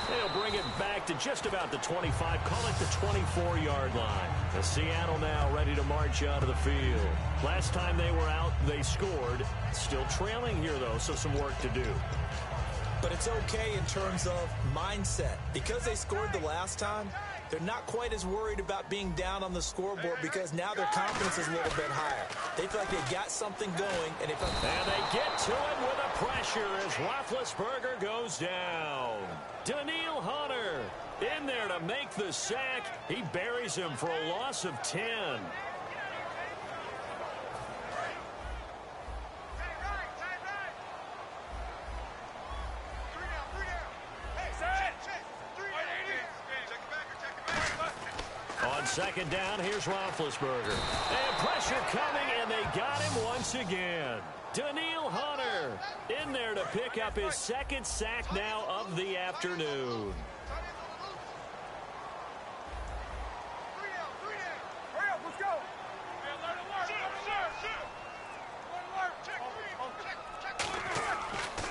They'll bring it back to just about the 25, call it the 24-yard line. The Seattle now ready to march out of the field. Last time they were out, they scored. Still trailing here, though, so some work to do. But it's okay in terms of mindset. Because they scored the last time, they're not quite as worried about being down on the scoreboard because now their confidence is a little bit higher. They feel like they got something going. And they get to it with a pressure as Roethlisberger goes down. Daniil Hunter in there to make the sack. He buries him for a loss of 10. On second down, here's Roethlisberger. And pressure coming, and they got him once again. Daniil Hunter in there to pick up his second sack now of the afternoon.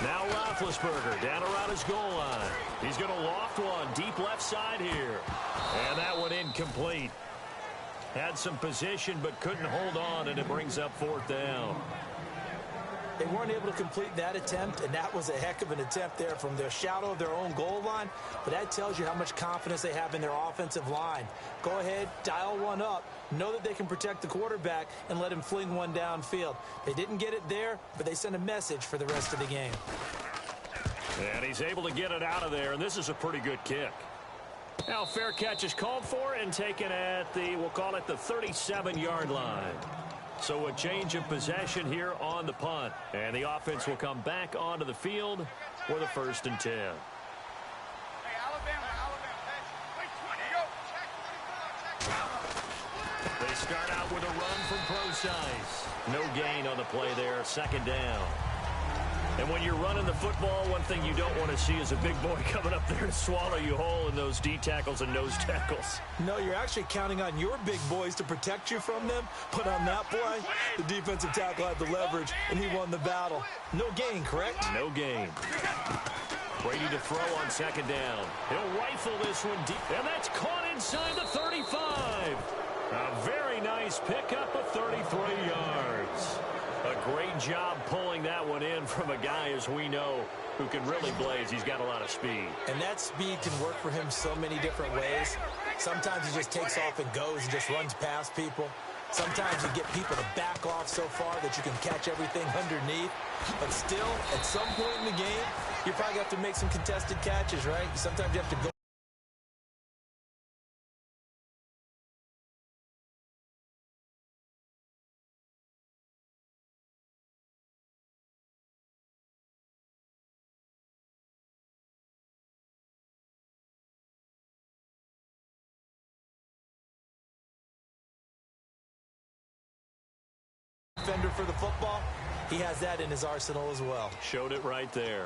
Now Roethlisberger down around his goal line. He's going to loft one deep left side here. And that one incomplete. Had some position but couldn't hold on, and it brings up fourth down. They weren't able to complete that attempt, and that was a heck of an attempt there from the shadow of their own goal line. But that tells you how much confidence they have in their offensive line. Go ahead, dial one up. Know that they can protect the quarterback and let him fling one downfield. They didn't get it there, but they sent a message for the rest of the game. And he's able to get it out of there, and this is a pretty good kick. Now fair catch is called for and taken at the, we'll call it the 37-yard line. So a change of possession here on the punt. And the offense will come back onto the field for the 1st and 10. They start out with a run from Procise. No gain on the play there, second down. And when you're running the football, one thing you don't want to see is a big boy coming up there to swallow you whole in those D tackles and nose tackles. No, you're actually counting on your big boys to protect you from them. But on that play, the defensive tackle had the leverage, and he won the battle. No gain, correct? No gain. Brady to throw on second down. He'll rifle this one deep, and that's caught inside the 35. A very nice pickup of 33 yards. A great job pulling that one in from a guy, as we know, who can really blaze. He's got a lot of speed. And that speed can work for him so many different ways. Sometimes he just takes off and goes and just runs past people. Sometimes you get people to back off so far that you can catch everything underneath. But still, at some point in the game, you probably have to make some contested catches, right? Sometimes you have to go. Defender for the football, he has that in his arsenal as well. Showed it right there.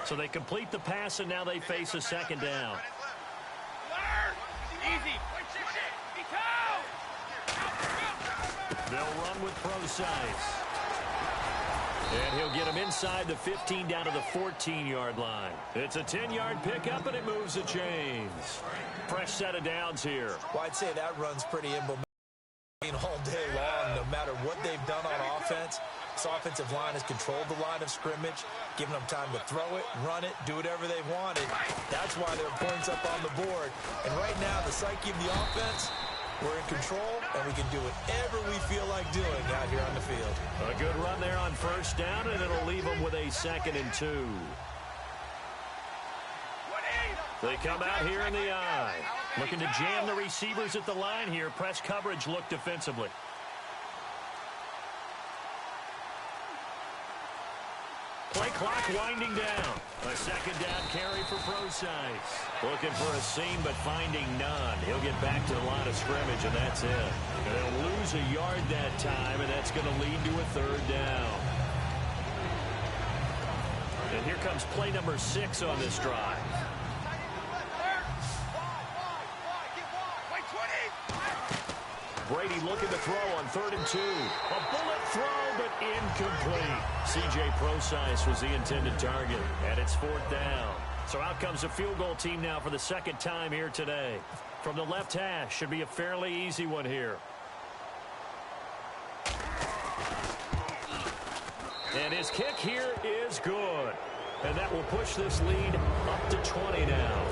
So they complete the pass, and now they face a second down. Easy. They'll run with Procise. And he'll get him inside the 15 down to the 14-yard line. It's a 10-yard pickup, and it moves the chains. Fresh set of downs here. Well, I'd say that run's pretty emblematic all day long, no matter what they've done on offense. This offensive line has controlled the line of scrimmage, giving them time to throw it, run it, do whatever they wanted. That's why there are points up on the board. And right now, the psyche of the offense, we're in control. and we can do whatever we feel like doing out here on the field. A good run there on first down, and it'll leave them with a 2nd and 2. They come out here in the eye. Looking to jam the receivers at the line here. Press coverage look defensively. Play clock winding down. A 2nd down carry for Procise. Looking for a seam, but finding none. He'll get back to the line of scrimmage, and that's it. And they'll lose a yard that time, and that's going to lead to a 3rd down. And here comes play number 6 on this drive. Brady looking to throw on 3rd and 2. A bullet throw, but incomplete. C.J. Procise was the intended target, and it's 4th down. So out comes the field goal team now for the 2nd time here today. From the left hash, should be a fairly easy one here. And his kick here is good. And that will push this lead up to 20 now.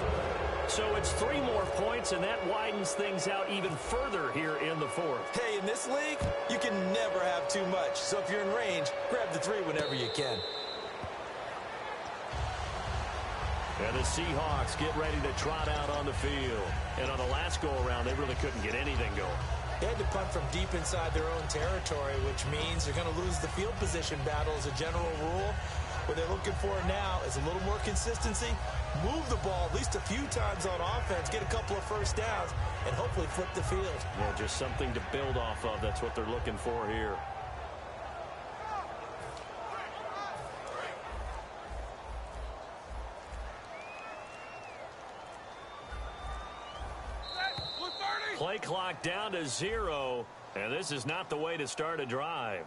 So it's 3 more points, and that widens things out even further here in the 4th. Hey, in this league, you can never have too much. So if you're in range, grab the 3 whenever you can. And the Seahawks get ready to trot out on the field. And on the last go-around, they really couldn't get anything going. They had to punt from deep inside their own territory, which means they're going to lose the field position battle as a general rule. What they're looking for now is a little more consistency, move the ball at least a few times on offense, get a couple of first downs, and hopefully flip the field. Yeah, just something to build off of. That's what they're looking for here. Play clock down to 0, and this is not the way to start a drive.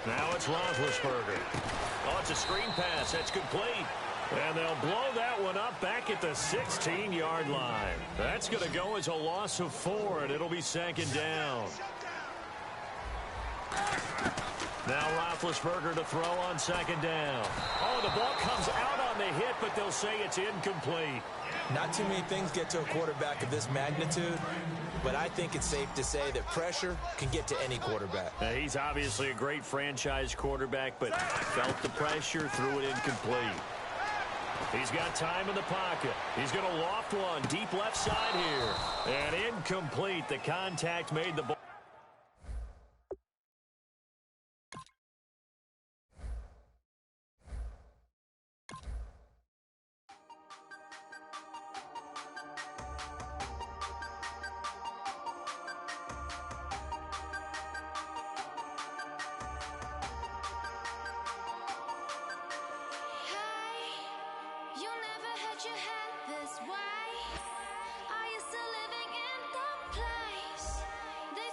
Now it's Roethlisberger. Oh, it's a screen pass. That's complete. And they'll blow that one up back at the 16-yard line. That's going to go as a loss of 4, and it'll be 2nd down. Now Roethlisberger to throw on 2nd down. Oh, the ball comes out on the hit, but they'll say it's incomplete. Not too many things get to a quarterback of this magnitude, but I think it's safe to say that pressure can get to any quarterback. Now, he's obviously a great franchise quarterback, but felt the pressure, threw it incomplete. He's got time in the pocket. He's going to loft one deep left side here. And incomplete. The contact made the ball. This way, are you still living in the place they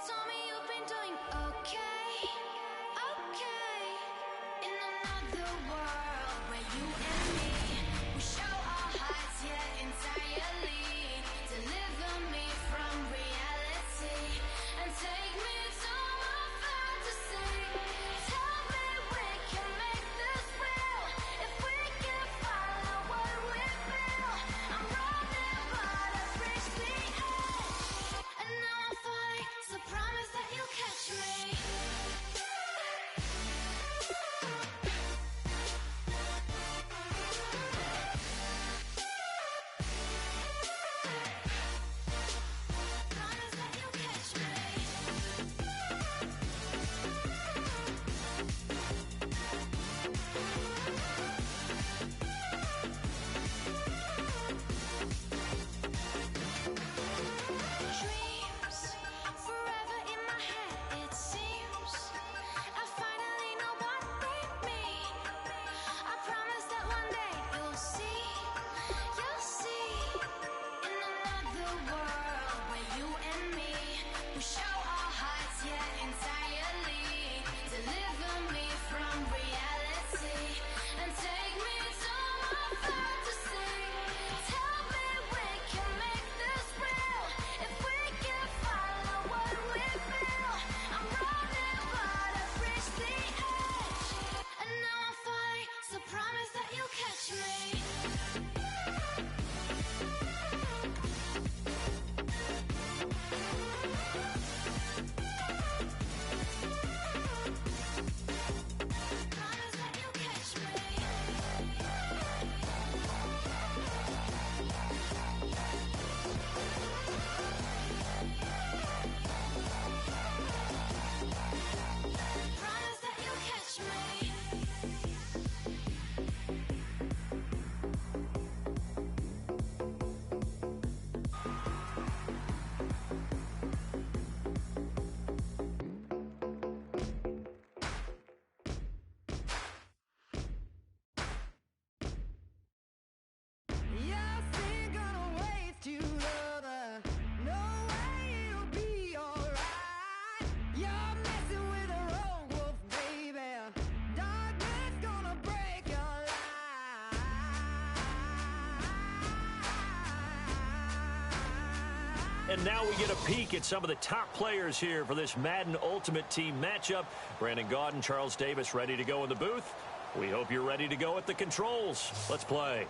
And now we get a peek at some of the top players here for this Madden Ultimate Team matchup. Brandon Gaudin, Charles Davis ready to go in the booth. We hope you're ready to go at the controls. Let's play.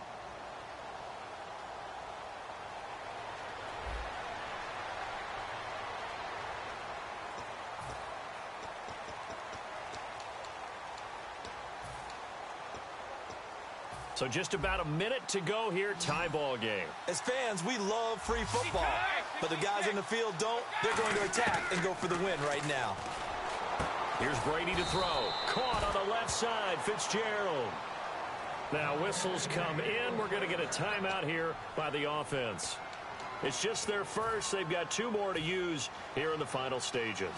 So just about a minute to go here, tie ball game. As fans, we love free football, but the guys in the field don't. They're going to attack and go for the win right now. Here's Brady to throw. Caught on the left side, Fitzgerald. Now whistles come in. We're going to get a timeout here by the offense. It's just their first. They've got 2 more to use here in the final stages.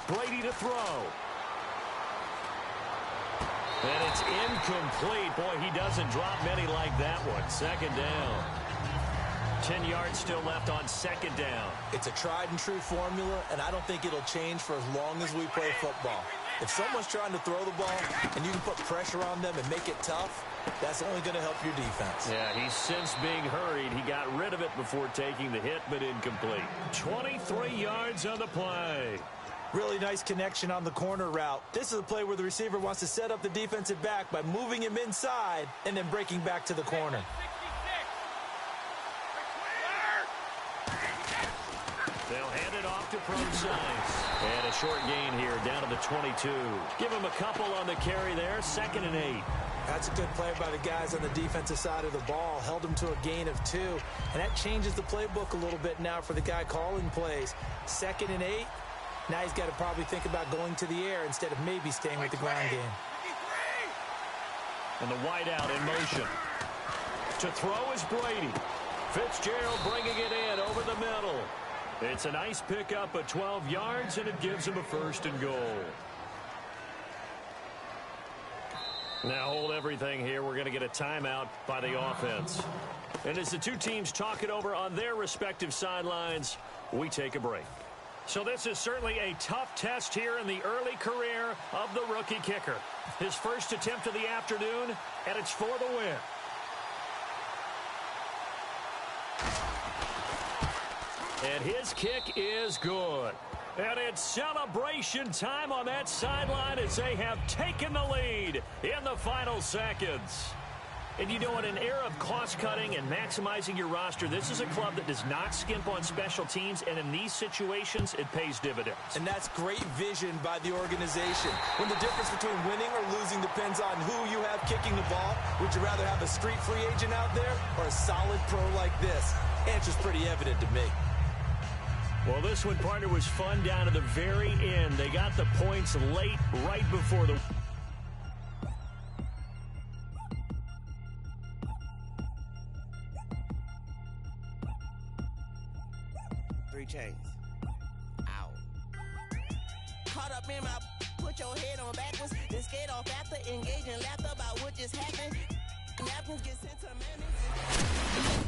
Brady to throw. And it's incomplete. Boy, he doesn't drop many like that one. Second down. 10 yards still left on second down. It's a tried and true formula, and I don't think it'll change for as long as we play football. If someone's trying to throw the ball and you can put pressure on them and make it tough, that's only going to help your defense. Yeah, he's since being hurried. He got rid of it before taking the hit, but incomplete. 23 yards on the play. Really nice connection on the corner route. This is a play where the receiver wants to set up the defensive back by moving him inside and then breaking back to the corner. They'll hand it off to Procise. And a short gain here down to the 22. Give him a couple on the carry there. 2nd and 8. That's a good play by the guys on the defensive side of the ball. Held him to a gain of 2. And that changes the playbook a little bit now for the guy calling plays. 2nd and 8. Now he's got to probably think about going to the air instead of maybe staying with the ground game. And the wideout in motion. To throw is Brady. Fitzgerald bringing it in over the middle. It's a nice pickup of 12 yards, and it gives him a 1st and goal. Now hold everything here. We're going to get a timeout by the offense. And as the 2 teams talk it over on their respective sidelines, we take a break. So this is certainly a tough test here in the early career of the rookie kicker. His first attempt of the afternoon, and it's for the win. And his kick is good. And it's celebration time on that sideline as they have taken the lead in the final seconds. And you know, in an era of cost-cutting and maximizing your roster, this is a club that does not skimp on special teams, and in these situations, it pays dividends. And that's great vision by the organization. When the difference between winning or losing depends on who you have kicking the ball, would you rather have a street free agent out there or a solid pro like this? Answer's pretty evident to me. Well, this one, partner, was fun down to the very end. They got the points late, right before the... 3 chains. Ow. Caught up in my... Put your head on backwards. Then skate off after engaging laughter about what just happened. Napkins get sent to mammies.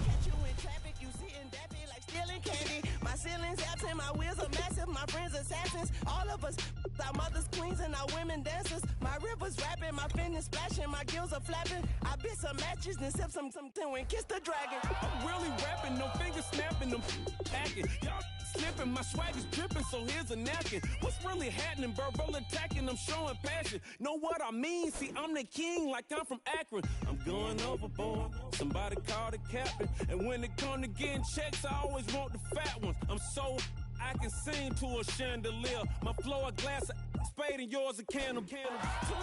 Catch you in traffic, you sitting daffy like stealing candy. My ceiling's absent, my wheels are massive, my friends assassins. All of us, our mothers queens and our women dancers. My rivers rapping, my fingers splashing, my gills are flapping. I bit some matches and sip some and kiss the dragon. I'm really rapping, no fingers snapping, them packing. Y'all slipping, my swag is dripping, so here's a napkin. What's really happening, Burrow attacking, I'm showing passion. Know what I mean? See, I'm the king like I'm from Akron. I'm going overboard, somebody call the captain. And when it come to getting checks, I always want the fat ones. I'm so I can sing to a chandelier. My flow a glass of spade and yours a candle. Too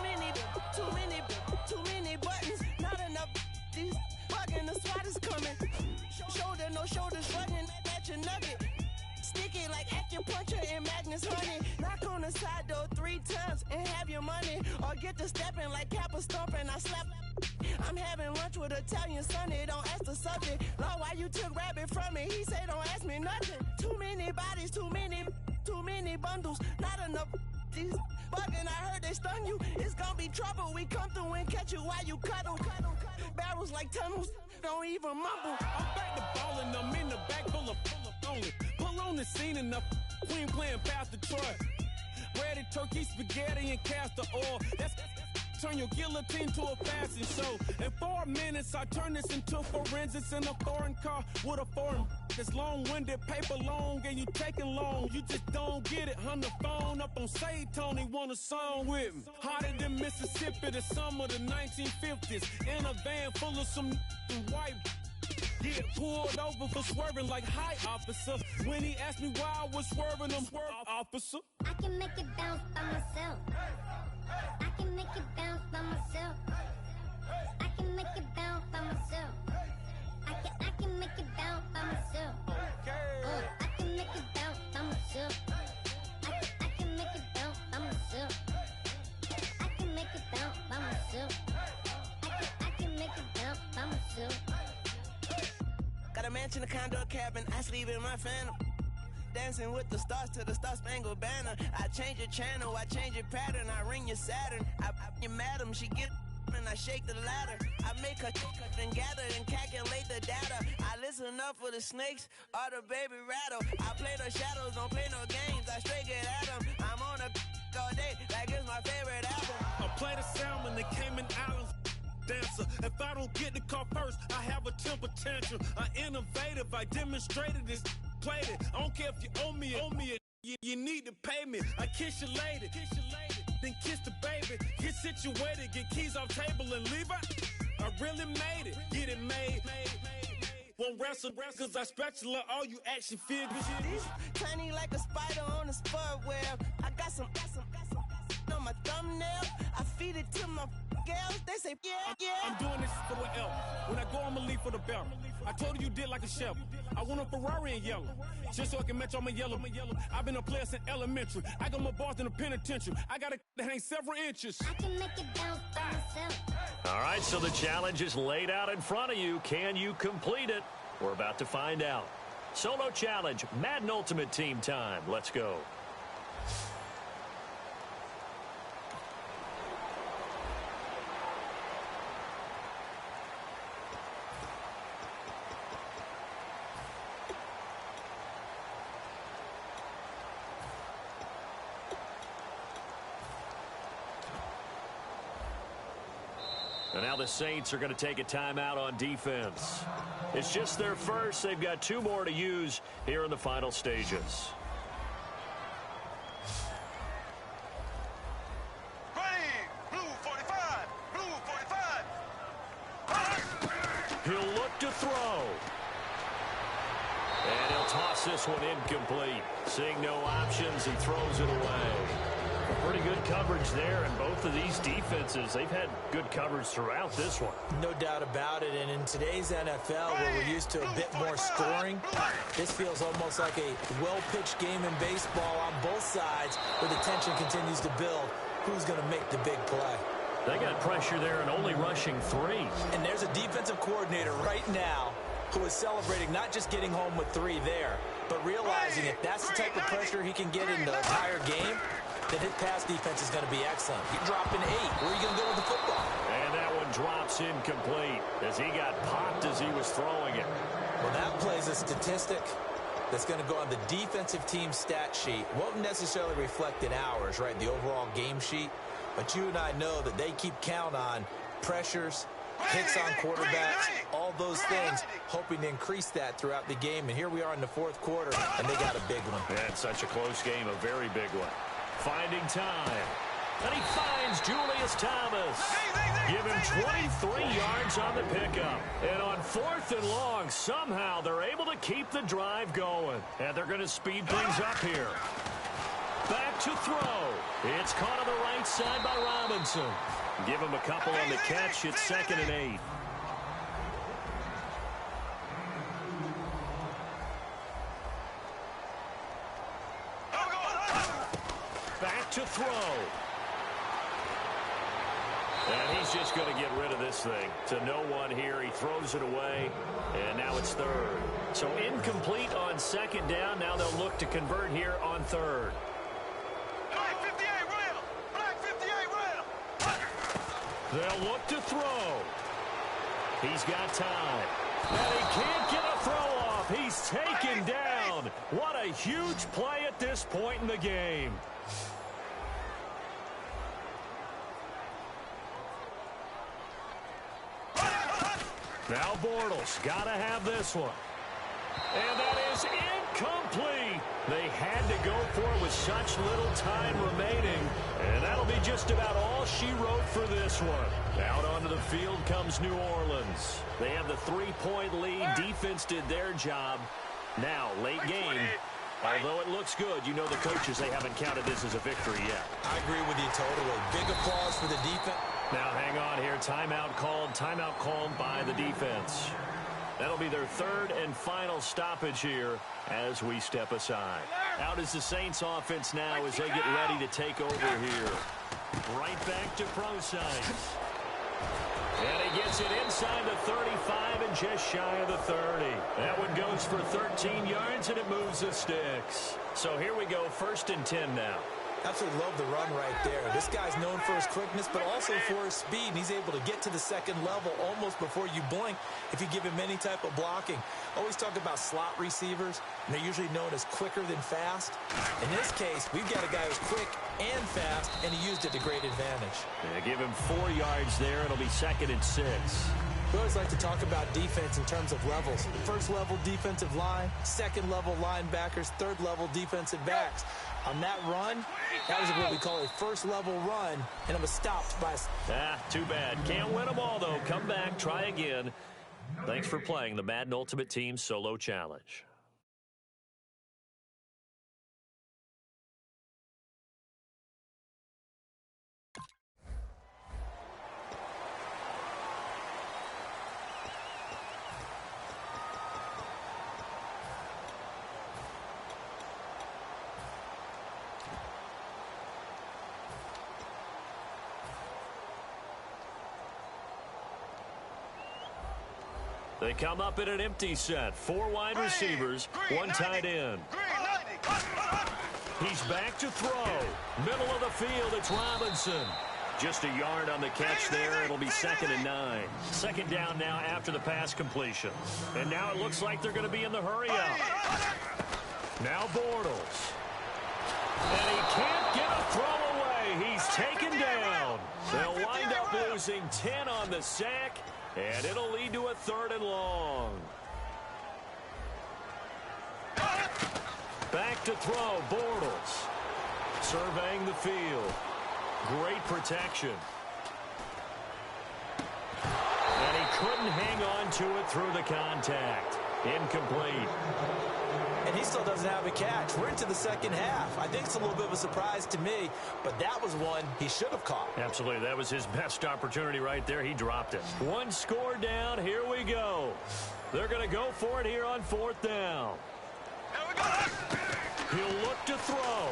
many buttons, not enough. These fucking the SWAT is coming. Shoulder, no shoulders, running at your nugget. Sticky like acupuncture and Magnus honey. Knock on the side door 3 times and have your money. Or get to stepping like Kappa stomping. I slap. I'm having lunch with Italian Sonny. Don't ask the subject. Lord, why you took rabbit from me? He say don't ask me nothing. Too many bodies, too many bundles. Not enough. These bugging, I heard they stun you. It's gonna be trouble. We come through and catch you while you cuddle. Barrels like tunnels. Don't even mumble. I'm back to ballin', I'm in the back full of lonely. Pull on the scene enough. Queen playing Pastor Troy. breaded turkey, spaghetti, and castor oil. That's turn your guillotine to a fashion show. In 4 minutes, I turn this into forensics in a foreign car with a foreign. It's long-winded, paper long, and you taking long. You just don't get it. Hung the phone up on Say Tony, want a song with me. Hotter than Mississippi, the summer of the 1950s. In a van full of some white. Get pulled over for swerving like hi, officer. When he asked me why I was swerving, I'm swerve, officer. I can make it bounce by myself. I can make it bounce by myself. I can make it bounce by myself. I can make it bounce by myself. I can make it bounce by myself. I can make it bounce by myself. I can make it bounce by myself. I can make it bounce by myself. Got a mansion, a condo, a cabin. I sleep in my phantom. Dancing with the stars to the Star-Spangled Banner. I change your channel, I change your pattern. I ring your Saturn. I your madam, she get and I shake the ladder. I make her and gather and calculate the data. I listen up for the snakes or the baby rattle. I play the shadows, don't play no games. I straight get at them. I'm on a all day like it's my favorite album. I play the Salmon, the Cayman Islands. Dancer. If I don't get the car first, I have a temper tantrum. I innovative, I demonstrated this, played it. I don't care if you owe me you need to pay me. I kiss your lady, then kiss the baby. Get situated, get keys off table and leave out. I really made it, get it made. Won't wrestle, cause I spatula all you action figures. Tiny like a spider on a spud web. I got some on my thumbnail. I feed it to my girls. They say, yeah. I'm doing this for the L. When I go, I'ma leave for the belt. I told you did like a chef. I want a Ferrari in yellow, just so I can match all my yellow. I've been a player since elementary. I got my bars in the penitentiary. I got to hang several inches. I can make it bounce by myself. All right, so the challenge is laid out in front of you. Can you complete it? We're about to find out. Solo challenge, Madden Ultimate Team time. Let's go. And now the Saints are going to take a timeout on defense. It's just their first. They've got 2 more to use here in the final stages. Ready, blue 45, blue 45. He'll look to throw. And he'll toss this one incomplete. Seeing no options, he throws it away. Pretty good coverage there, and both of these defenses, they've had good coverage throughout this one. No doubt about it, and in today's NFL, where we're used to a bit more scoring, this feels almost like a well-pitched game in baseball on both sides, where the tension continues to build. Who's going to make the big play? They got pressure there and only rushing 3. And there's a defensive coordinator right now who is celebrating not just getting home with 3 there, but realizing if that's the type of pressure he can get in the entire game, then his pass defense is going to be excellent. You're dropping 8. Where are you going to go with the football? And that one drops incomplete as he got popped as he was throwing it. Well, that plays a statistic that's going to go on the defensive team stat sheet. Won't necessarily reflect in ours, right, the overall game sheet. But you and I know that they keep count on pressures, hits on quarterbacks, all those things, hoping to increase that throughout the game. And here we are in the 4th quarter, and they got a big one. And such a close game, a very big one. Finding time. And he finds Julius Thomas. Give him 23 yards on the pickup. And on 4th and long, somehow they're able to keep the drive going. And they're going to speed things up here. Back to throw. It's caught on the right side by Robinson. Give him a couple on the catch. It's 2nd and 8. Back to throw. And he's just going to get rid of this thing. To no one here. He throws it away. And now it's 3rd. So incomplete on 2nd down. Now they'll look to convert here on 3rd. Black 58 rail. Black 58 rail. They'll look to throw. He's got time. And he can't get a throw off. He's taken down. What a huge play at this point in the game. Now Bortles got to have this one. And that is incomplete. They had to go for it with such little time remaining. And that'll be just about all she wrote for this one. Out onto the field comes New Orleans. They have the 3-point lead. Defense did their job. Now, late game. Although it looks good, you know the coaches, they haven't counted this as a victory yet. I agree with you totally. Big applause for the defense. Now, hang on here. Timeout called by the defense. That'll be their third and final stoppage here as we step aside. Out is the Saints offense now as they get ready to take over here. Right back to Procyse. And he gets it inside the 35 and just shy of the 30. That one goes for 13 yards, and it moves the sticks. So here we go, 1st and 10 now. Absolutely love the run right there. This guy's known for his quickness, but also for his speed. And he's able to get to the second level almost before you blink if you give him any type of blocking. Always talk about slot receivers, and they're usually known as quicker than fast. In this case, we've got a guy who's quick and fast, and he used it to great advantage. Yeah, give him 4 yards there. It'll be 2nd and 6. We always like to talk about defense in terms of levels. First level defensive line, second level linebackers, third level defensive backs. On that run, that was what we call a first level run, and it was stopped by... Too bad. Can't win them all, though. Come back, try again. Thanks for playing the Madden Ultimate Team Solo Challenge. They come up in an empty set. 4 wide receivers, 1 tight end. He's back to throw. Middle of the field, it's Robinson. Just a yard on the catch there. It'll be 2nd and 9. 2nd down now after the pass completion. And now it looks like they're going to be in the hurry-up. Now Bortles. And he can't get a throw away. He's taken down. They'll wind up losing 10 on the sack. And it'll lead to a 3rd and long. Back to throw, Bortles. Surveying the field. Great protection. And he couldn't hang on to it through the contact. Incomplete. And he still doesn't have a catch. We're into the second half. I think it's a little bit of a surprise to me, but that was one he should have caught. Absolutely. That was his best opportunity right there. He dropped it. 1 score down. Here we go. They're going to go for it here on 4th down. He'll look to throw.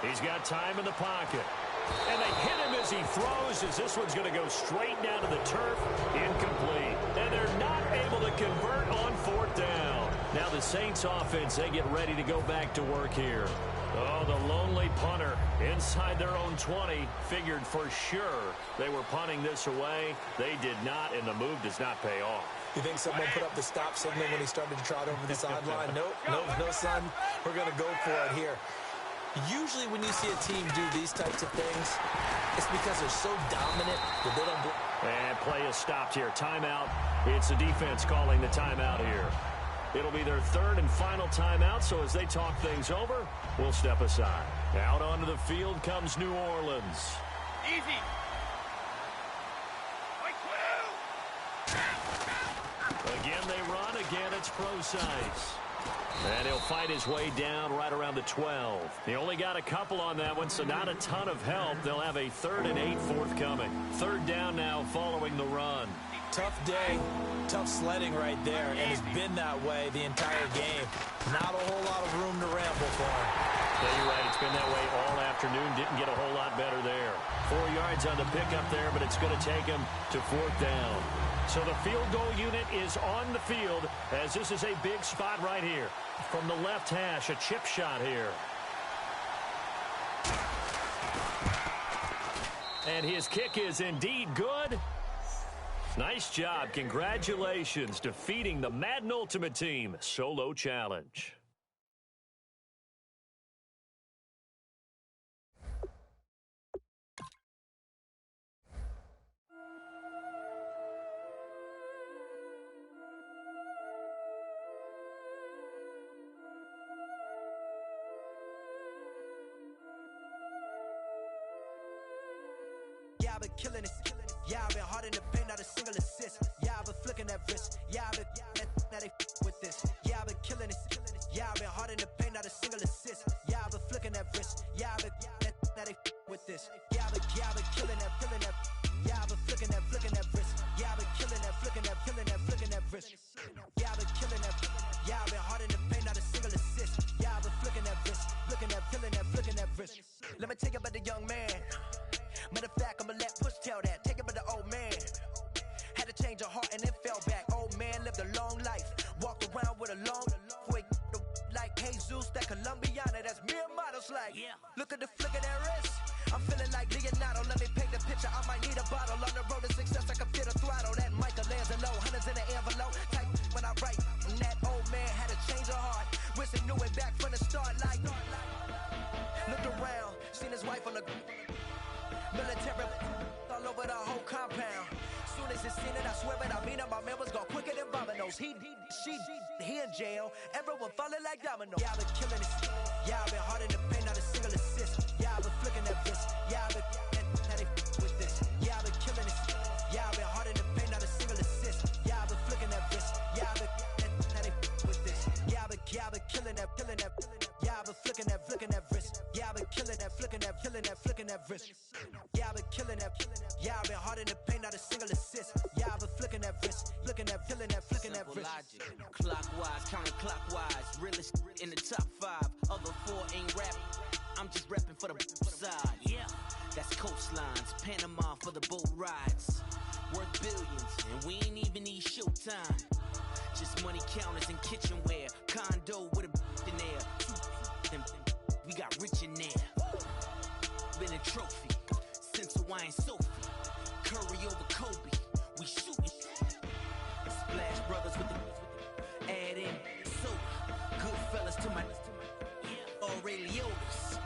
He's got time in the pocket. And they hit him as he throws, as this one's going to go straight down to the turf. Incomplete. And they're not able to convert on 4th down. Now the Saints offense, they get ready to go back to work here. Oh, the lonely punter inside their own 20 figured for sure they were punting this away. They did not, and the move does not pay off. You think someone put up the stop signal when he started to trot over the sideline? Nope, no, son. We're going to go for it here. Usually when you see a team do these types of things, it's because they're so dominant that they don't... And play is stopped here. Timeout. It's the defense calling the timeout here. It'll be their 3rd and final timeout, so as they talk things over, we'll step aside. Out onto the field comes New Orleans. Easy. Again, they run. Again, it's Procyse. And he'll fight his way down right around the 12. He only got a couple on that one, so not a ton of help. They'll have a 3rd and 8 forthcoming. 3rd down now following the run. Tough day, tough sledding right there, and it's been that way the entire game. Not a whole lot of room to ramble for him. Yeah, you're right. It's been that way all afternoon. Didn't get a whole lot better there. 4 yards on the pickup there, but it's going to take him to 4th down. So the field goal unit is on the field as this is a big spot right here. From the left hash, a chip shot here. And his kick is indeed good. Nice job. Congratulations. Defeating the Madden Ultimate Team Solo Challenge. Yeah, I've been killing it. Yeah, I've been hard in the paint, not a single assist. Yeah, I've been flicking that wrist. Yeah, I've been now they with this. Yeah, I've been killing it. Yeah, I've been hard in the paint, not a single assist. Yeah, I've been flicking that wrist. Yeah, I've been now they with this. Yeah, I've been killing that. Yeah, I've been flicking that wrist. Yeah, I've been killing that, flicking that wrist. Yeah, I've been killing that. Yeah, I've been hard in the paint, not a single assist. Yeah, I've been flicking that wrist, flicking that wrist. Let me tell you about the young man. Matter of fact, I'ma let Push tell that. Take it about the old man. Had to change her heart and then fell back. Old man lived a long life. Walked around with a long way. Like Jesus, that Colombiana, that's mere models like. Yeah. Look at the flick of that wrist. I'm feeling like Leonardo. Let me paint the picture. I might need a bottle. On the road to success, I can fit a throttle. That Michelangelo, hundreds in the envelope. Type when I write. And that old man had to change her heart. Wish he knew it back from the start. Like, looked around, seen his wife on the military all over the whole compound. Soon as he seen it, I swear it, I mean it. My man was gone quicker than dominoes. He in jail. Everyone falling like dominoes. Yeah, I've been killing it. Yeah, I've been hard in the paint, not a single assist. Yeah, I've been flicking that wrist. Yeah, I've been now they with this. Yeah, I've been killing it. Yeah, I've been hard in the paint, not a single assist. Yeah, I've been flicking that wrist. Yeah, I've been now they with this. Yeah, I've been killing that. Yeah, I've been flicking that wrist. Yeah, I've been killing that, flicking that wrist. Yeah, I've been killing that. Yeah, I've been hard in the paint, not a single assist. Yeah, I've been flicking that wrist, flicking that wrist. Logic. Clockwise, counterclockwise. Realest in the top 5. Other 4 ain't rapping. I'm just repping for the side. Yeah, that's coastlines. Panama for the boat rides. Worth billions, and we ain't even need showtime. Just money counters and kitchenware. Condo with a in there. We got rich in there. Been a trophy. Since Hawaiian Sophie. Curry over Kobe. We shooting. Splash Brothers with the add in soda. Good fellas to my Aureliotis.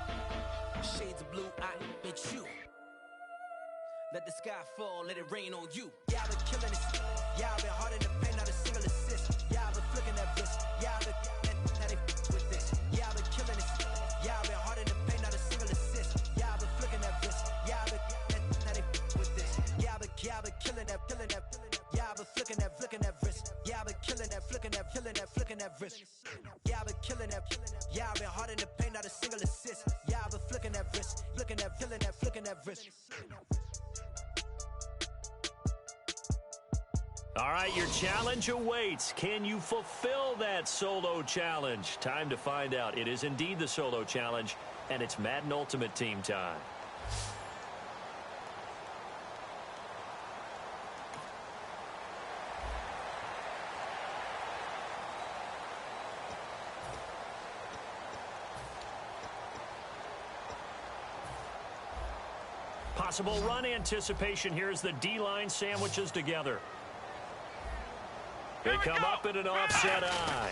Shades of blue, I bet you. Let the sky fall, let it rain on you. Yeah, I've been killing it. Yeah, I've been hard in the paint, not a single assist. Yeah, I've been flicking that wrist. Yeah, I've been now they with this. Yeah, I've been killing it. Yeah, I've been hard in the paint, not a single assist. Yeah, I've been flicking that wrist. Yeah, I've been now they with this. Yeah, I've been killing that. Yeah, I've been flicking that wrist. Yeah, I've been killing that, flicking that wrist. Yeah, I've been killing that. Yeah, I've been hard in the paint, not a single assist. Yeah, I've been flicking that wrist, flicking that wrist. All right, your challenge awaits. Can you fulfill that solo challenge? Time to find out. It is indeed the solo challenge, and it's Madden Ultimate Team time. Possible run anticipation. Here's the D-line sandwiches together. They come up in an offset eye.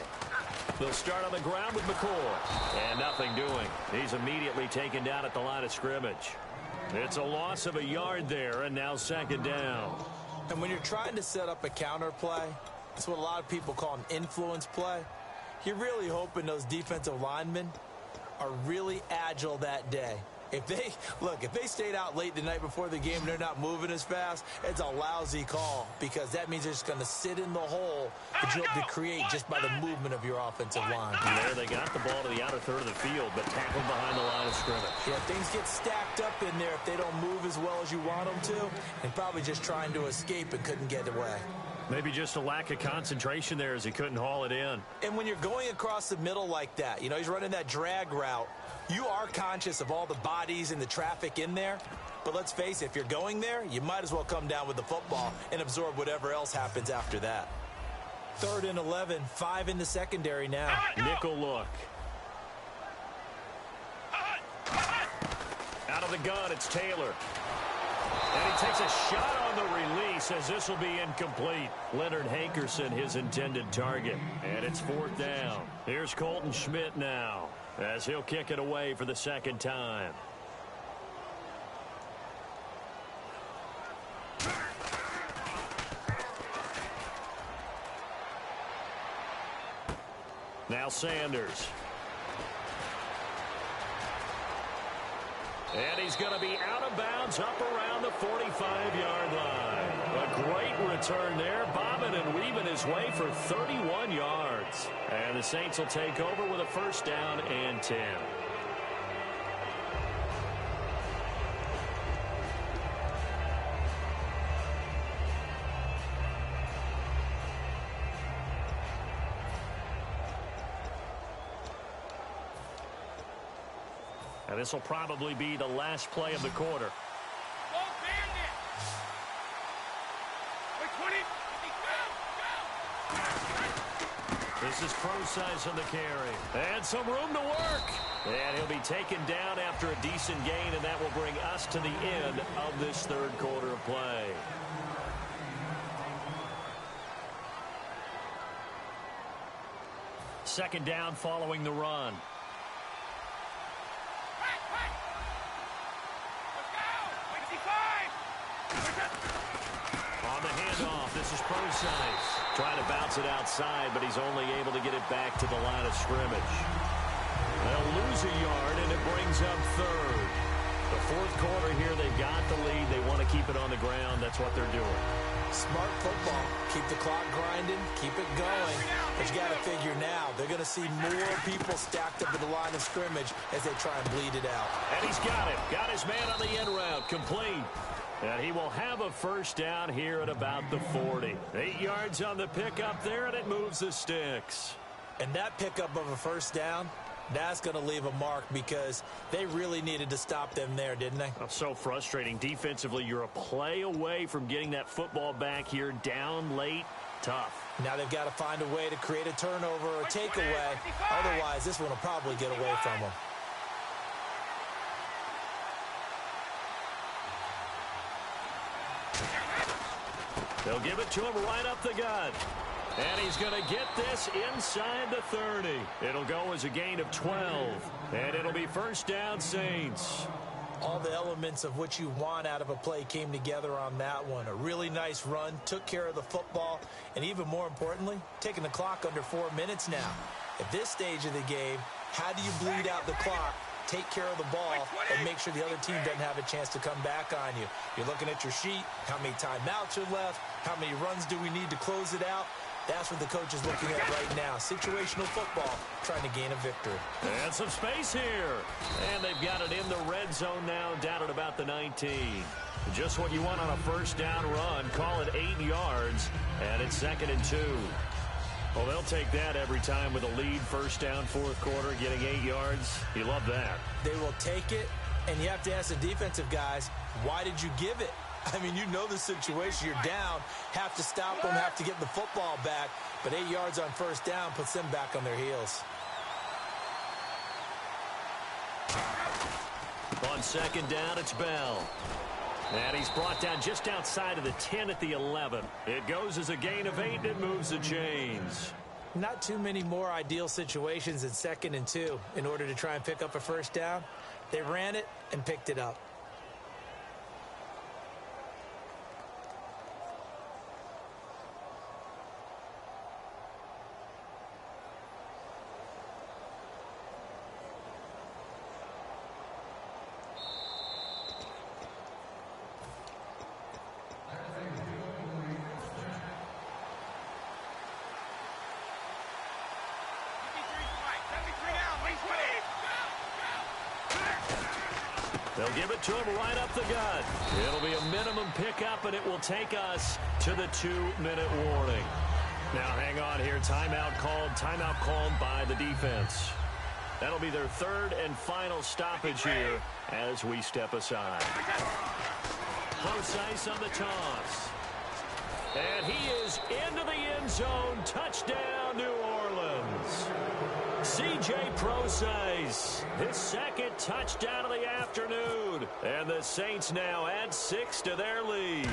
They'll start on the ground with McCoy. And nothing doing. He's immediately taken down at the line of scrimmage. It's a loss of a yard there, and now second down. And when you're trying to set up a counter play, that's what a lot of people call an influence play. You're really hoping those defensive linemen are really agile that day. If they stayed out late the night before the game and they're not moving as fast, it's a lousy call because that means they're just going to sit in the hole that you hope to create just by the movement of your offensive line. And there they got the ball to the outer third of the field, but tackled behind the line of scrimmage. Yeah, things get stacked up in there if they don't move as well as you want them to, and probably just trying to escape and couldn't get away. Maybe just a lack of concentration there as he couldn't haul it in. And when you're going across the middle like that, you know, he's running that drag route, you are conscious of all the bodies and the traffic in there. But let's face it, if you're going there, you might as well come down with the football and absorb whatever else happens after that. 3rd and 11, 5 in the secondary now. Nickel look. Out of the gun, it's Taylor. And he takes a shot on the release as this will be incomplete. Leonard Hankerson, his intended target. And it's 4th down. Here's Colton Schmidt now as he'll kick it away for the second time. Now Sanders. And he's going to be out of bounds up around the 45-yard line. A great return there, bobbing and weaving his way for 31 yards. And the Saints will take over with a first down and 10. And this will probably be the last play of the quarter. Go, Bandit! Wait, 20! Go! This is Pro-Size on the carry. And some room to work. And he'll be taken down after a decent gain, and that will bring us to the end of this third quarter of play. Second down following the run. On the handoff, this is Pro-Size. Trying to bounce it outside, but he's only able to get it back to the line of scrimmage. They'll lose a yard, and it brings up third. The fourth quarter here, they've got the lead. They want to keep it on the ground. That's what they're doing. Smart football. Keep the clock grinding. Keep it going. But you got to figure now, they're going to see more people stacked up at the line of scrimmage as they try and bleed it out. And he's got it. Got his man on the end route. Complete. And he will have a first down here at about the 40. 8 yards on the pickup there, and it moves the sticks. And that pickup of a first down, that's going to leave a mark because they really needed to stop them there, didn't they? That's so frustrating. Defensively, you're a play away from getting that football back here down late. Tough. Now they've got to find a way to create a turnover or takeaway. Otherwise, this one will probably get away from them. They'll give it to him right up the gut. And he's going to get this inside the 30. It'll go as a gain of 12. And it'll be first down, Saints. All the elements of what you want out of a play came together on that one. A really nice run, took care of the football, and even more importantly, taking the clock under 4 minutes now. At this stage of the game, how do you bleed out the clock, take care of the ball, and make sure the other team doesn't have a chance to come back on you? You're looking at your sheet, how many timeouts are left, how many runs do we need to close it out? That's what the coach is looking at right now. Situational football, trying to gain a victory. And some space here. And they've got it in the red zone now, down at about the 19. Just what you want on a first down run. Call it 8 yards, and it's 2nd and 2. Well, they'll take that every time with a lead. First down, fourth quarter, getting 8 yards. You love that. They will take it, and you have to ask the defensive guys, why did you give it? I mean, you know the situation. You're down, have to stop them, have to get the football back. But 8 yards on first down puts them back on their heels. On second down, it's Bell. And he's brought down just outside of the 10 at the 11. It goes as a gain of 8, and it moves the chains. Not too many more ideal situations in 2nd and 2 in order to try and pick up a first down. They ran it and picked it up. They'll give it to him right up the gut. It'll be a minimum pickup, and it will take us to the 2-minute warning. Now, hang on here. Timeout called by the defense. That'll be their third and final stoppage here as we step aside. Pro-Size on the toss. And he is into the end zone. Touchdown, New Orleans. C.J. Pro-Size, his second touchdown of the afternoon. And the Saints now add 6 to their lead.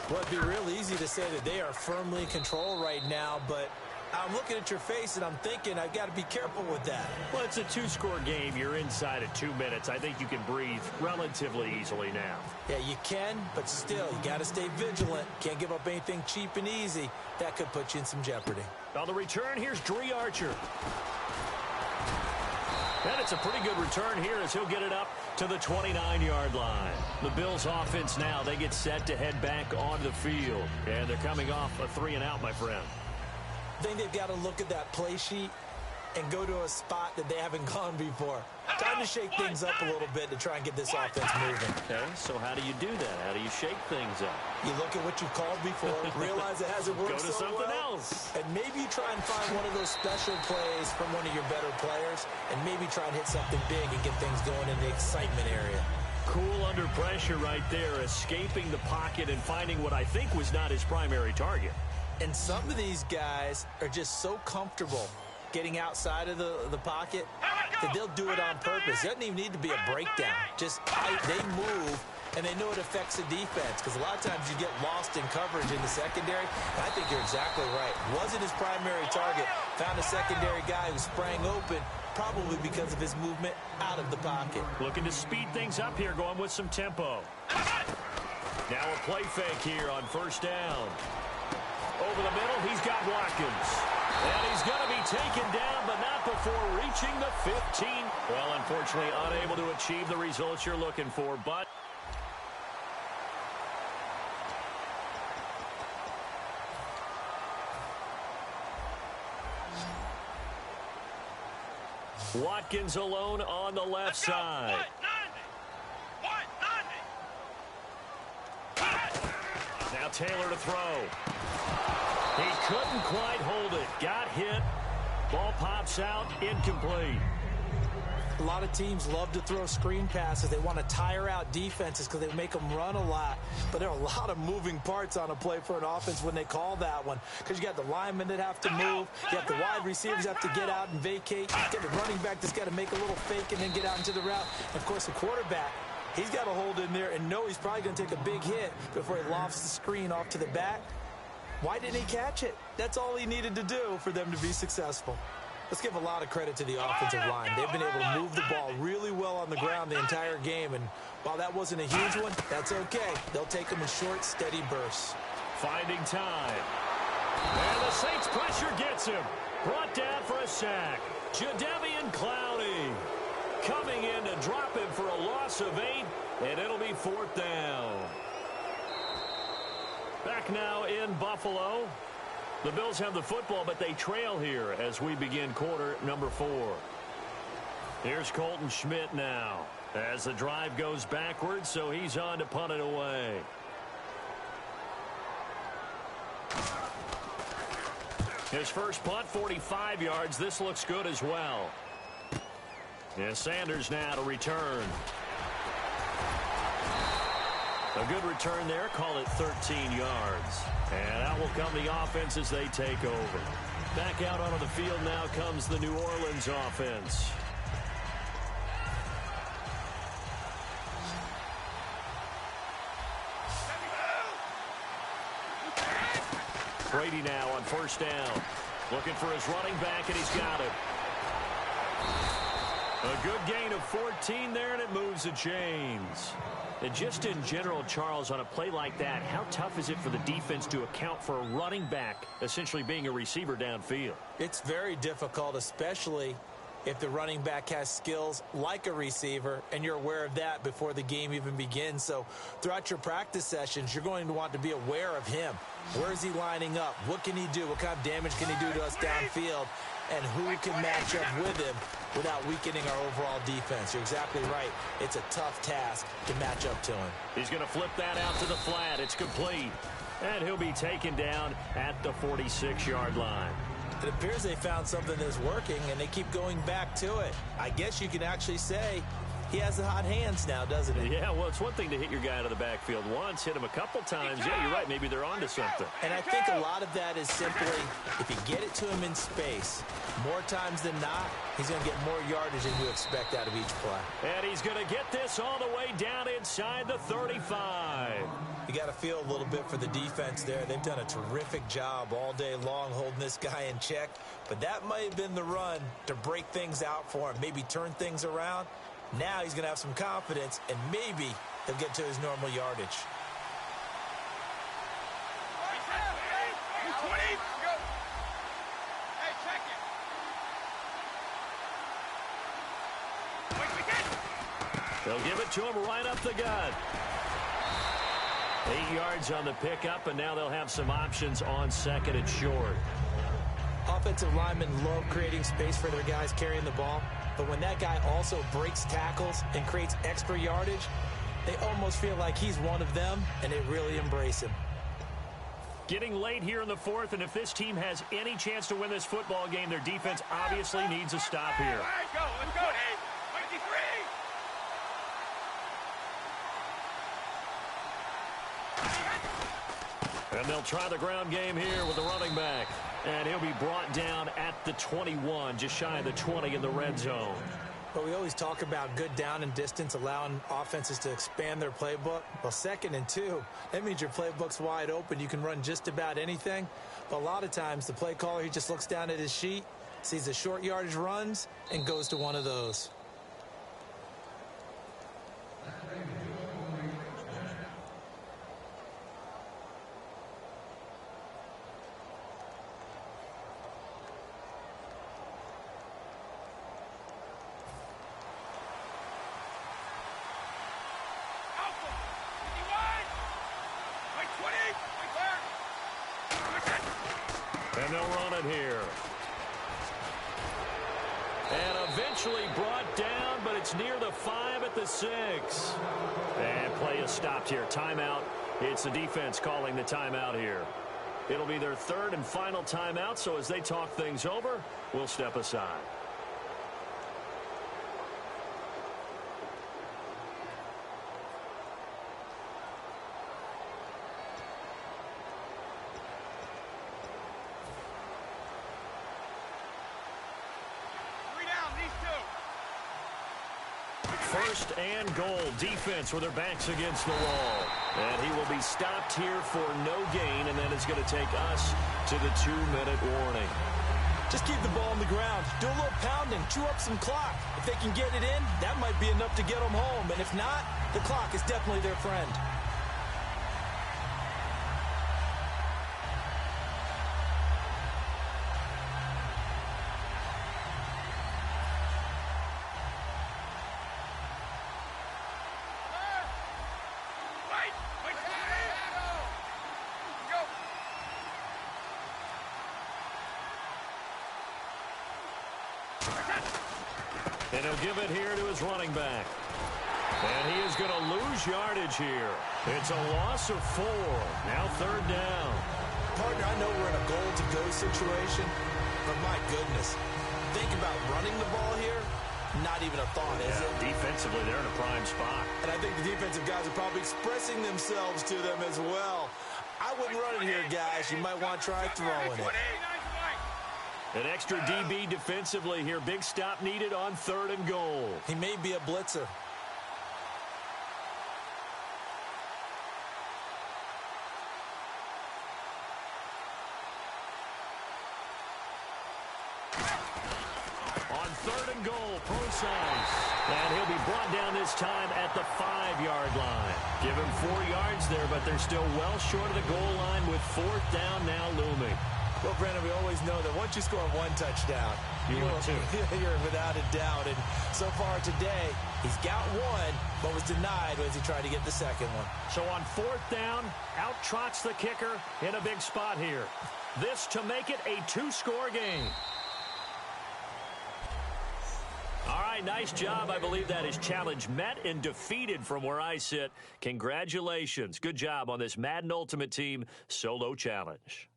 Well, it'd be real easy to say that they are firmly in control right now, but I'm looking at your face and I'm thinking I've got to be careful with that. Well, it's a 2-score game. You're inside at 2 minutes. I think you can breathe relatively easily now. Yeah, you can, but still, you got to stay vigilant. Can't give up anything cheap and easy. That could put you in some jeopardy. On the return, here's Dree Archer. And it's a pretty good return here as he'll get it up to the 29-yard line. The Bills offense now, they get set to head back onto the field. And they're coming off a 3-and-out, my friend. I think they've got to look at that play sheet and go to a spot that they haven't gone before. Time to shake things up a little bit to try and get this offense moving. Okay, so how do you do that? How do you shake things up? You look at what you've called before, realize it hasn't worked Go to so something well, else. and maybe you try and find one of those special plays from one of your better players, and maybe try and hit something big and get things going in the excitement area. Cool under pressure right there, escaping the pocket and finding what I think was not his primary target. And some of these guys are just so comfortable getting outside of the pocket that they'll do it on purpose. It doesn't even need to be a breakdown. Just they move, and they know it affects the defense because a lot of times you get lost in coverage in the secondary. And I think you're exactly right. Wasn't his primary target. Found a secondary guy who sprang open, probably because of his movement out of the pocket. Looking to speed things up here, going with some tempo. Now a play fake here on first down. Over the middle, he's got Watkins. And he's going to be taken down, but not before reaching the 15. Well, unfortunately, unable to achieve the results you're looking for, but Watkins alone on the left side. Now Taylor to throw. He couldn't quite hold it. Got hit. Ball pops out. Incomplete. A lot of teams love to throw screen passes. They want to tire out defenses because they make them run a lot. But there are a lot of moving parts on a play for an offense when they call that one. Because you got the linemen that have to move. You have the wide receivers have to get out and vacate. You got the running back that's got to make a little fake and then get out into the route. And, of course, the quarterback, he's got to hold in there and know he's probably going to take a big hit before he lofts the screen off to the back. Why didn't he catch it? That's all he needed to do for them to be successful. Let's give a lot of credit to the offensive line. They've been able to move the ball really well on the ground the entire game, and while that wasn't a huge one, that's okay. They'll take them in short, steady bursts. Finding time. And the Saints pressure gets him. Brought down for a sack. Jadeveon Clowney coming in to drop him for a loss of 8, and it'll be 4th down. Back now in Buffalo. The Bills have the football, but they trail here as we begin quarter number 4. Here's Colton Schmidt now as the drive goes backwards, so he's on to punt it away. His first punt, 45 yards. This looks good as well. And Sanders now to return. A good return there. Call it 13 yards. And out will come the offense as they take over. Back out onto the field now comes the New Orleans offense. Brady now on first down. Looking for his running back, and he's got it. A good gain of 14 there, and it moves the chains. And just in general, Charles, on a play like that, how tough is it for the defense to account for a running back essentially being a receiver downfield? It's very difficult, especially if the running back has skills like a receiver, and you're aware of that before the game even begins. So throughout your practice sessions, you're going to want to be aware of him. Where is he lining up? What can he do? What kind of damage can he do to us downfield? And who can match up with him without weakening our overall defense? You're exactly right. It's a tough task to match up to him. He's going to flip that out to the flat. It's complete. And he'll be taken down at the 46-yard line. It appears they found something that's working, and they keep going back to it. I guess you can actually say he has the hot hands now, doesn't he? Yeah, well, it's one thing to hit your guy out of the backfield once, hit him a couple times. Yeah, you're right. Maybe they're onto something. And I think a lot of that is simply if you get it to him in space, more times than not, he's going to get more yardage than you expect out of each play. And he's going to get this all the way down inside the 35. You got to feel a little bit for the defense there. They've done a terrific job all day long holding this guy in check. But that might have been the run to break things out for him, maybe turn things around. Now he's going to have some confidence, and maybe he'll get to his normal yardage. They'll give it to him right up the gut. 8 yards on the pickup, and now they'll have some options on second and short. Offensive linemen love creating space for their guys carrying the ball, but when that guy also breaks tackles and creates extra yardage, they almost feel like he's one of them, and they really embrace him. Getting late here in the fourth, and if this team has any chance to win this football game, their defense obviously needs a stop here. All right, go. Let's go, Dave. 23. And they'll try the ground game here with the running back. And he'll be brought down at the 21, just shy of the 20 in the red zone. But we always talk about good down and distance, allowing offenses to expand their playbook. Well, 2nd and 2, that means your playbook's wide open. You can run just about anything. But a lot of times, the play caller, he just looks down at his sheet, sees the short yardage runs, and goes to one of those. And they'll run it here. And eventually brought down, but it's near the 5 at the 6. And play is stopped here. Timeout. It's the defense calling the timeout here. It'll be their 3rd and final timeout, so as they talk things over, we'll step aside. First and goal. Defense with their backs against the wall. And he will be stopped here for no gain, and then it's going to take us to the 2-minute warning. Just keep the ball on the ground. Do a little pounding. Chew up some clock. If they can get it in, that might be enough to get them home. And if not, the clock is definitely their friend. And he'll give it here to his running back. And he is going to lose yardage here. It's a loss of 4. Now 3rd down. Partner, I know we're in a goal-to-go situation, but my goodness, think about running the ball here. Not even a thought, is it? Defensively, they're in a prime spot. And I think the defensive guys are probably expressing themselves to them as well. I wouldn't run it here, guys. You might want to try throwing it. An extra DB defensively here. Big stop needed on 3rd and goal. He may be a blitzer. On 3rd and goal, Procise. And he'll be brought down this time at the 5-yard line. Give him 4 yards there, but they're still well short of the goal line with 4th down now looming. Well, Brandon, we always know that once you score 1 touchdown, you win 2. You're without a doubt. And so far today, he's got 1, but was denied as he tried to get the 2nd one. So on 4th down, out trots the kicker in a big spot here. This to make it a 2-score game. All right, nice job. I believe that is challenge met and defeated from where I sit. Congratulations. Good job on this Madden Ultimate Team solo challenge.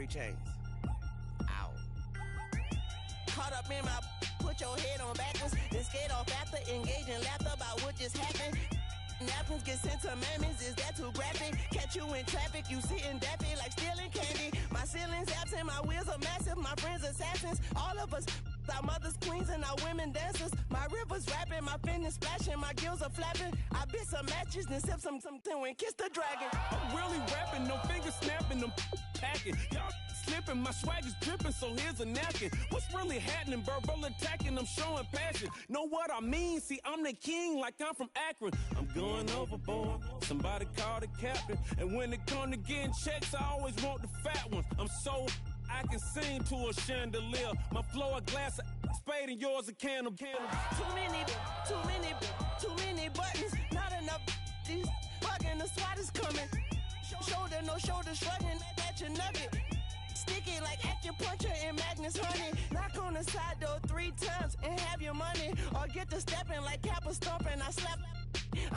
Chains. Ow. Caught up in my put your head on backwards, then skate off after engaging laughter about what just happened. Napkins get sent to mammies, is that too graphic? Catch you in traffic, you sitting daffy like stealing candy. My ceiling's absent, my wheels are massive, my friends assassins. All of us Our mothers queens and our women dancers. My rivers rapping, my finish splashing, my gills are flapping. I bit some matches, then sip some and kiss the dragon. I'm really rapping, no fingers snapping, I'm packing. Y'all slipping, my swag is dripping, so here's a napkin. What's really happening? Verbal attacking, I'm showing passion. Know what I mean? See, I'm the king like I'm from Akron. I'm going overboard, somebody call the captain. And when it come to getting checks, I always want the fat ones. I'm so I can sing to a chandelier. My flow a glass of spade and yours a can of candle. Too many buttons, not enough. These bugging, the SWAT is coming. Shoulder, no shoulder, shrugging at your nugget. Sticky like acupuncture and Magnus honey. Knock on the side door 3 times and have your money. Or get to stepping like Kappa stomping. I slap.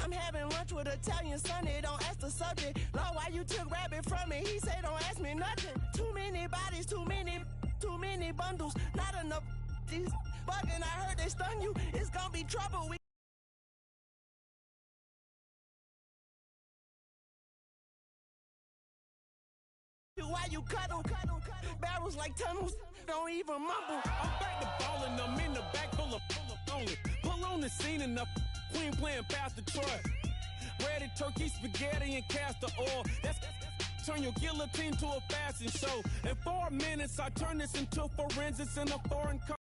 I'm having lunch with Italian Sonny. Don't ask the subject. Lord, why you took rabbit from me? He say don't ask me nothing. Too many bodies, too many bundles. Not enough. These bugging, I heard they stung you. It's gonna be trouble. Why you cuddle, barrels like tunnels, don't even mumble. I'm back to ballin', I'm in the back full of only. Pull on the scene and the queen playing Pastor Troy. Ready turkey, spaghetti, and castor oil. That's turn your guillotine to a fashion show. In 4 minutes, I turn this into forensics in a foreign country.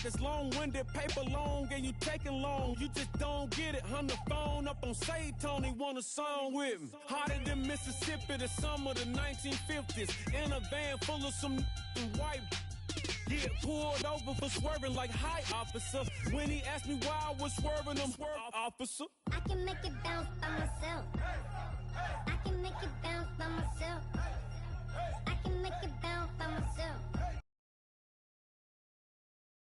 It's long-winded, paper long, and you taking long. You just don't get it. Hung the phone up on Say Tony, want a song with me. Hotter than Mississippi, the summer of the 1950s. In a van full of some white. Get pulled over for swerving like hi, officer. When he asked me why I was swerving, I'm officer. I can make it bounce by myself.